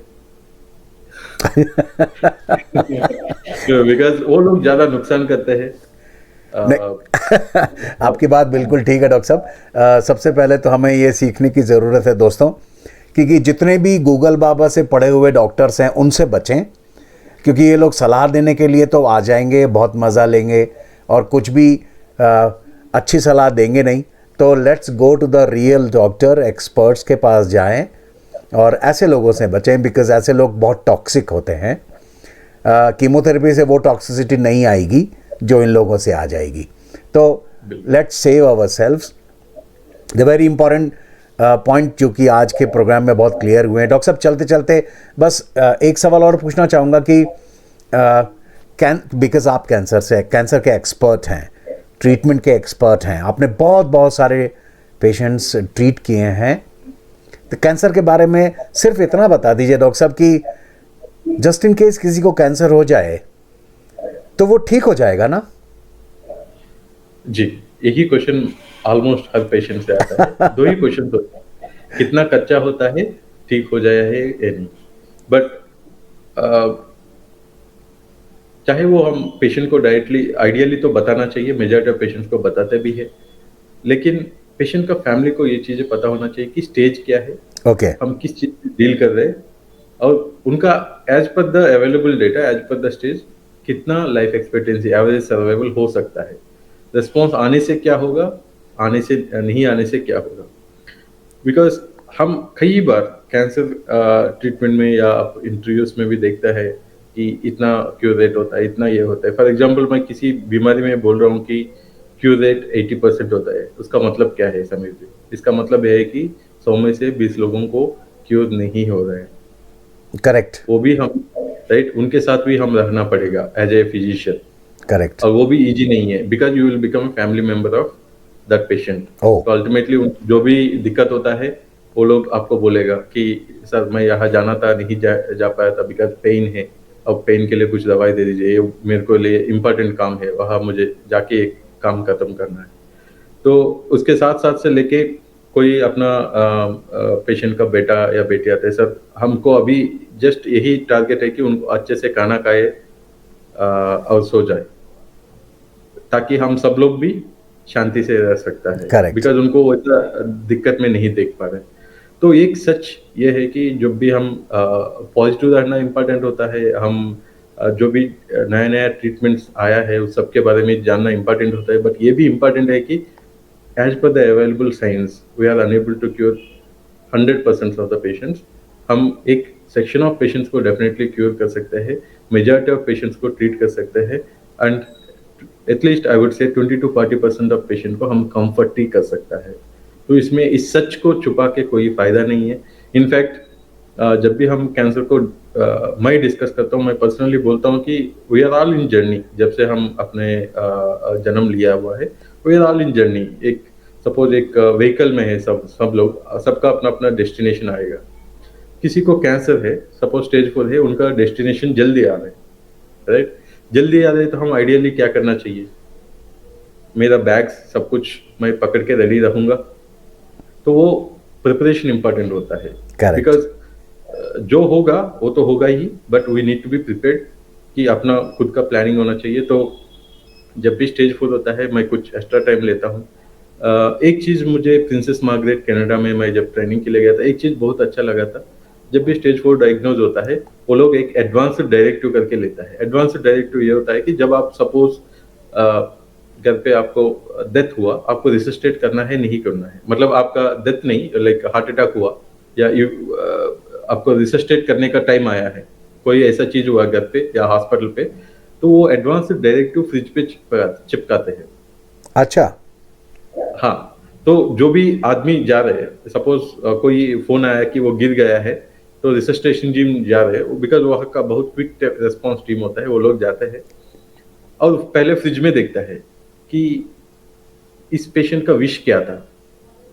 बिकॉज वो लोग ज्यादा नुकसान करते हैं। आपकी बात बिल्कुल ठीक है डॉक्टर साहब। सबसे पहले तो हमें ये सीखने की ज़रूरत है दोस्तों, क्योंकि जितने भी गूगल बाबा से पढ़े हुए डॉक्टर्स हैं उनसे बचें, क्योंकि ये लोग सलाह देने के लिए तो आ जाएंगे, बहुत मज़ा लेंगे और कुछ भी अच्छी सलाह देंगे नहीं। तो let's go to the real doctor, experts के पास जाएं और ऐसे लोगों से बचें, बिकॉज ऐसे लोग बहुत टॉक्सिक होते हैं। कीमोथेरेपी से वो टॉक्सिसिटी नहीं आएगी जो इन लोगों से आ जाएगी। तो let's save ourselves. The very important point जो कि आज के प्रोग्राम में बहुत क्लियर हुए हैं। डॉक्टर साहब चलते चलते बस एक सवाल और पूछना चाहूँगा कि बिकॉज आप कैंसर के एक्सपर्ट हैं, ट्रीटमेंट के एक्सपर्ट हैं, आपने बहुत सारे पेशेंट्स ट्रीट किए हैं, तो कैंसर के बारे में सिर्फ इतना बता दीजिए डॉक्टर साहब कि जस्ट इन केस किसी को कैंसर हो जाए तो वो ठीक हो जाएगा ना? जी, यही क्वेश्चन ऑलमोस्ट हर पेशेंट से आता है। दो ही क्वेश्चन होते हैं, कितना कच्चा होता है, ठीक हो जाया है या नहीं। बट चाहे वो हम पेशेंट को डायरेक्टली, आइडियली तो बताना चाहिए, मेजॉरिटी ऑफ पेशेंट्स को बताते भी है, लेकिन पेशेंट का फैमिली को ये चीजें पता होना चाहिए कि स्टेज क्या है, ओके, हम किस चीज से डील कर रहे हैं, और उनका as per the available data, as per the stage कितना लाइफ एक्सपेक्टेंसी, एवरेज सर्वाइवल हो सकता है। रिस्पॉन्स आने से क्या होगा, आने से नहीं आने से क्या होगा। बिकॉज हम कई बार कैंसर ट्रीटमेंट में या इंटरव्यूज में भी देखता है कि इतना क्योर रेट होता है, इतना ये होता है। फॉर एग्जांपल मैं किसी बीमारी में बोल रहा हूँ कि क्योर रेट 80% होता है, उसका मतलब क्या है समीर जी? इसका मतलब यह है कि 100 में से 20 लोगों को क्योर नहीं हो रहे हैं। करेक्ट, वो भी हम, राइट, उनके साथ भी हम रहना पड़ेगा एज ए फिजिशियन, करेक्ट, और वो भी इजी नहीं है, because you will become a family member of that patient. Oh. तो अल्टीमेटली जो भी दिक्कत होता है वो लोग आपको बोलेगा कि सर मैं यहाँ जाना था, नहीं जा पाया था बिकॉज पेन है, अब पेन के लिए कुछ दवाई दे दीजिए, ये मेरे को लिए इम्पोर्टेंट काम है, वहाँ मुझे जाके एक काम खत्म करना है। तो उसके साथ साथ से लेके कोई अपना पेशेंट का बेटा या बेटी आते हैं, सर हमको अभी जस्ट यही टारगेट है कि उनको अच्छे से खाना खाए और सो जाए, ताकि हम सब लोग भी शांति से रह सकता है, Correct. बिकॉज उनको वैसा दिक्कत में नहीं देख पा रहे। तो एक सच ये है कि जब भी हम पॉजिटिव रहना इम्पोर्टेंट होता है, हम जो भी नया नया ट्रीटमेंट्स आया है उस सब के बारे में जानना इम्पोर्टेंट होता है, बट ये भी इम्पोर्टेंट है कि as per the available science we are unable to cure 100% of the patients। हम एक सेक्शन ऑफ पेशेंट्स को डेफिनेटली क्योर कर सकते हैं, मेजॉरिटी ऑफ पेशेंट्स को ट्रीट कर सकते हैं, and at least I would say 20 to 40% of patient को हम कंफर्ट ही कर सकता है। तो इसमें इस सच को छुपा के कोई फायदा नहीं है। इनफैक्ट जब भी हम कैंसर को मैं डिस्कस करता हूँ, मैं पर्सनली बोलता हूँ कि we are all in journey. जब से हम अपने जन्म लिया हुआ है, we are all in journey. एक सपोज एक व्हीकल में है सब लोग, सबका अपना अपना डेस्टिनेशन आएगा। किसी को कैंसर है, सपोज स्टेज 4 है, उनका डेस्टिनेशन जल्दी आ रहा है, राइट? जल्दी आ रहा है तो हम आइडियली क्या करना चाहिए? मेरा बैग सब कुछ मैं पकड़ के रेडी रहूंगा, तो वो प्रिपरेशन इंपॉर्टेंट होता है, बिकॉज जो होगा वो तो होगा ही, but we need to be prepared कि अपना खुद का प्लानिंग होना चाहिए। तो जब भी स्टेज 4 होता है मैं कुछ एक्स्ट्रा टाइम लेता हूँ। एक चीज़ मुझे प्रिंसेस मार्गरेट कनाडा में मैं जब ट्रेनिंग के लिए गया था, एक चीज़ बहुत अच्छा लगा था। जब भी स्टेज 4 डायग्नोज होता है, वो लोग एक एडवांस्ड डायरेक्टिव करके लेता है। एडवांस्ड डायरेक्टिव ये होता है कि जब आप सपोज घर पे आपको डेथ हुआ, आपको रिसस्टेट करना है नहीं करना है, मतलब आपका डेथ नहीं, लाइक हार्ट अटैक हुआ या आपको रिसस्टेट करने का टाइम आया है, कोई ऐसा चीज हुआ घर पे या हॉस्पिटल पे, तो वो एडवांस्ड डायरेक्टिव फ्रिज पे चिपकाते हैं। अच्छा, हाँ, तो जो भी आदमी जा रहे हैं, सपोज कोई फोन आया कि वो गिर गया है, तो रिसस्टेशन टीम जा रहे हैं, बिकॉज वहाँ का बहुत क्विक रेस्पॉन्स टीम होता है, वो लोग जाते हैं और पहले फ्रिज में देखता है कि इस पेशेंट का विश क्या था,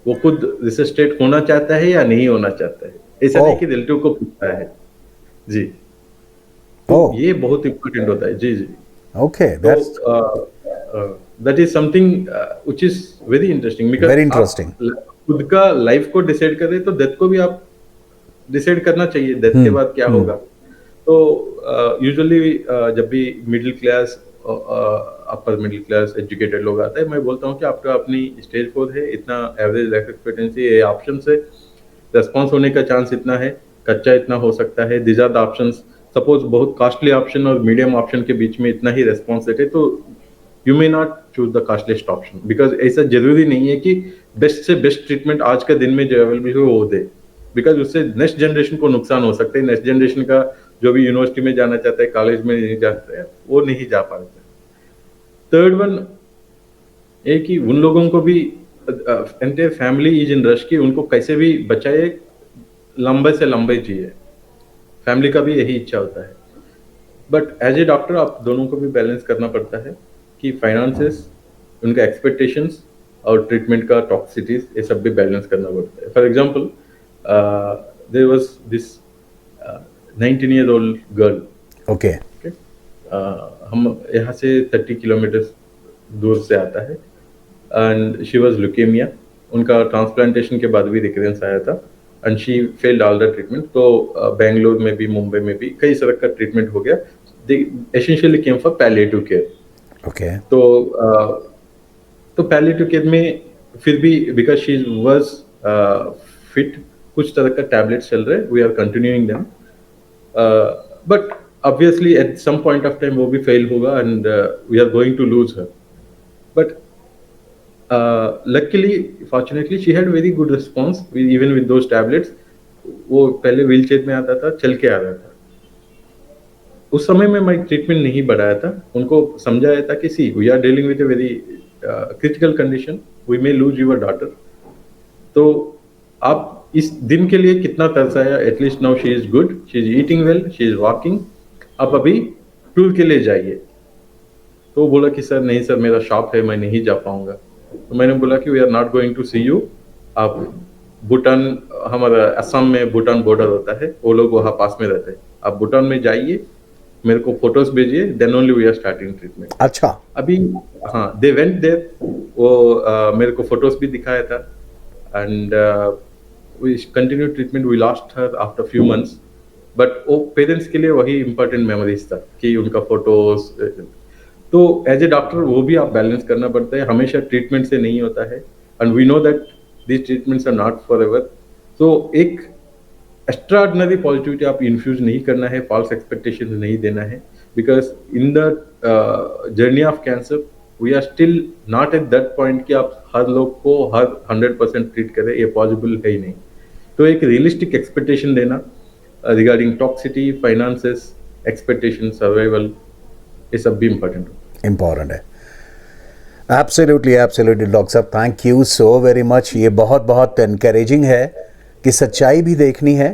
वो खुद रिसस्टेट होना चाहता है या नहीं होना चाहता है। ऐसा नहीं कि रिलेटिव को पूछता है जी। तो ये बहुत इंपॉर्टेंट होता है। जी जी, okay, that is something which is very interesting, because very interesting. खुद का लाइफ को डिसाइड करें तो डेथ को भी आप डिसाइड करना चाहिए, डेथ के बाद क्या होगा। तो यूजुअली जब भी middle class, upper middle class educated लोग आते हैं, मैं बोलता हूँ कि आपका अपनी स्टेज 4 है, इतना एवरेज लाइफ एक्सपेक्टेंसी, ये ऑप्शन है, रेस्पॉन्स होने का चांस इतना है, कच्चा इतना हो सकता है, these are the options. Suppose बहुत कॉस्टली ऑप्शन और मीडियम ऑप्शन के बीच में इतना ही रेस्पॉन्स देते, तो you may not choose the costliest option, because ऐसा जरूरी नहीं है कि बेस्ट से बेस्ट ट्रीटमेंट आज के दिन में जो अवेलेबल हो वो दे, बिकॉज उससे नेक्स्ट जनरेशन को नुकसान हो सकता है। नेक्स्ट जनरेशन का जो भी यूनिवर्सिटी में जाना चाहता है, कॉलेज में नहीं जाता है, वो नहीं जा पाता। थर्ड वन है कि उन लोगों को भी entire family is in rush की उनको कैसे भी बचाए, लंबे से लंबे जिए, फैमिली का भी यही इच्छा होता है। बट एज ए डॉक्टर आप दोनों को भी बैलेंस करना पड़ता है कि फाइनेंसेस, उनका एक्सपेक्टेशंस और ट्रीटमेंट का टॉक्सिटीज, ये सब भी बैलेंस करना पड़ता है। For example there was this 19-year-old girl, okay, हम यहाँ से 30 किलोमीटर दूर से आता है, एंड शी वाज ल्यूकेमिया। उनका ट्रांसप्लांटेशन के बाद भी रिकरेंस आया था, and she failed all the treatment. तो बेंगलोर में भी, मुंबई में भी कई तरह का ट्रीटमेंट हो गया। They essentially came for palliative care. Okay, तो पैलिएटिव केयर में फिर भी बिकॉज शी वाज फिट, कुछ तरह का टैबलेट्स चल रहे, we are continuing them, but obviously at some point of time वो भी fail होगा, and we are going to lose her, but luckily fortunately she had very good response even with those tablets। वो पहले wheel chair में आता था, चल के आ रहा था। उस समय में मैं ट्रीटमेंट नहीं बढ़ाया था, उनको समझाया था कि see we are dealing with a very critical condition, we may lose your daughter. तो आप इस दिन के लिए कितना तरसाया, at least now she is good, she is eating well, she is walking, आप अभी टूर के लिए जाइए। तो वो बोला कि सर नहीं सर, मेरा शॉप है, मैं नहीं जा पाऊंगा। तो मैंने बोला कि we are not going to see you. आप भूटान, हमारा असम में भूटान बॉर्डर होता है, वो लोग वहाँ पास में रहते हैं, आप भूटान में जाइए, मेरे को फोटोज भेजिए, then only we are starting treatment. अच्छा, अभी हाँ, दे वेंट देयर, वो मेरे को फोटोज भी दिखाया था, and we continued treatment. We lost her after few months, but वो पेरेंट्स के लिए वही इम्पोर्टेंट मेमोरीज था कि उनका फोटोज। तो एज ए डॉक्टर वो भी आप बैलेंस करना पड़ता है, हमेशा ट्रीटमेंट से नहीं होता है, and we know that these treatments are not forever. So एक एक्स्ट्राऑर्डिनरी पॉजिटिविटी आप इन्फ्यूज नहीं करना है, फॉल्स एक्सपेक्टेशन नहीं देना है, because in the journey of cancer we are still not at that point कि आप हर लोग को हर 100% ट्रीट करें, ये पॉसिबल है ही नहीं। तो एक रियलिस्टिक एक्सपेक्टेशन देना regarding toxicity, finances, expectation, survival, ये सब भी इम्पोर्टेंट है। एब्सोल्युटली एब्सोल्युटली डॉक्टर साहब, thank you so very much. ये बहुत बहुत एनकरेजिंग है कि सच्चाई भी देखनी है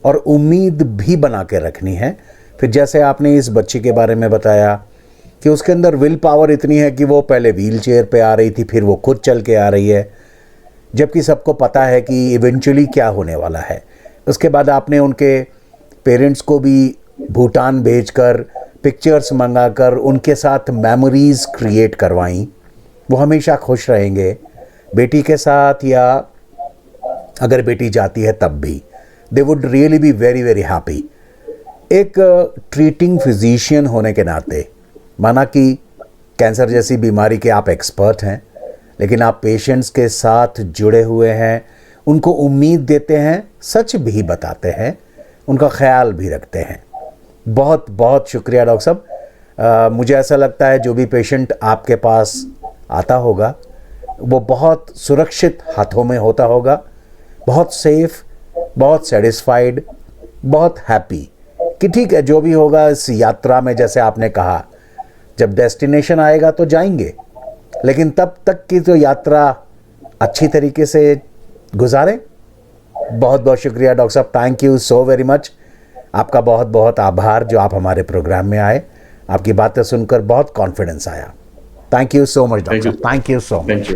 और उम्मीद भी बना के रखनी है। फिर जैसे आपने इस बच्ची के बारे में बताया कि उसके अंदर विल पावर इतनी है कि वो पहले व्हील चेयर पर आ रही थी, फिर वो खुद चल के आ रही है, जबकि सबको पता है कि इवेंचुअली क्या होने वाला है। उसके बाद आपने उनके पेरेंट्स को भी भूटान भेजकर पिक्चर्स मंगाकर उनके साथ मेमोरीज़ क्रिएट करवाई। वो हमेशा खुश रहेंगे बेटी के साथ, या अगर बेटी जाती है तब भी they would really be very very happy. एक ट्रीटिंग फिजिशियन होने के नाते, माना कि कैंसर जैसी बीमारी के आप एक्सपर्ट हैं, लेकिन आप पेशेंट्स के साथ जुड़े हुए हैं, उनको उम्मीद देते हैं, सच भी बताते हैं, उनका ख्याल भी रखते हैं। बहुत बहुत शुक्रिया डॉक्टर साहब। मुझे ऐसा लगता है जो भी पेशेंट आपके पास आता होगा वो बहुत सुरक्षित हाथों में होता होगा, बहुत सेफ, बहुत सेटिस्फाइड, बहुत हैप्पी कि ठीक है जो भी होगा इस यात्रा में, जैसे आपने कहा जब डेस्टिनेशन आएगा तो जाएंगे, लेकिन तब तक की तो यात्रा अच्छी तरीके से गुजारें। बहुत बहुत शुक्रिया डॉक्टर साहब, thank you so very much. आपका बहुत बहुत आभार जो आप हमारे प्रोग्राम में आए, आपकी बातें सुनकर बहुत कॉन्फिडेंस आया। Thank you so much doctor साहब, थैंक यू सो मच।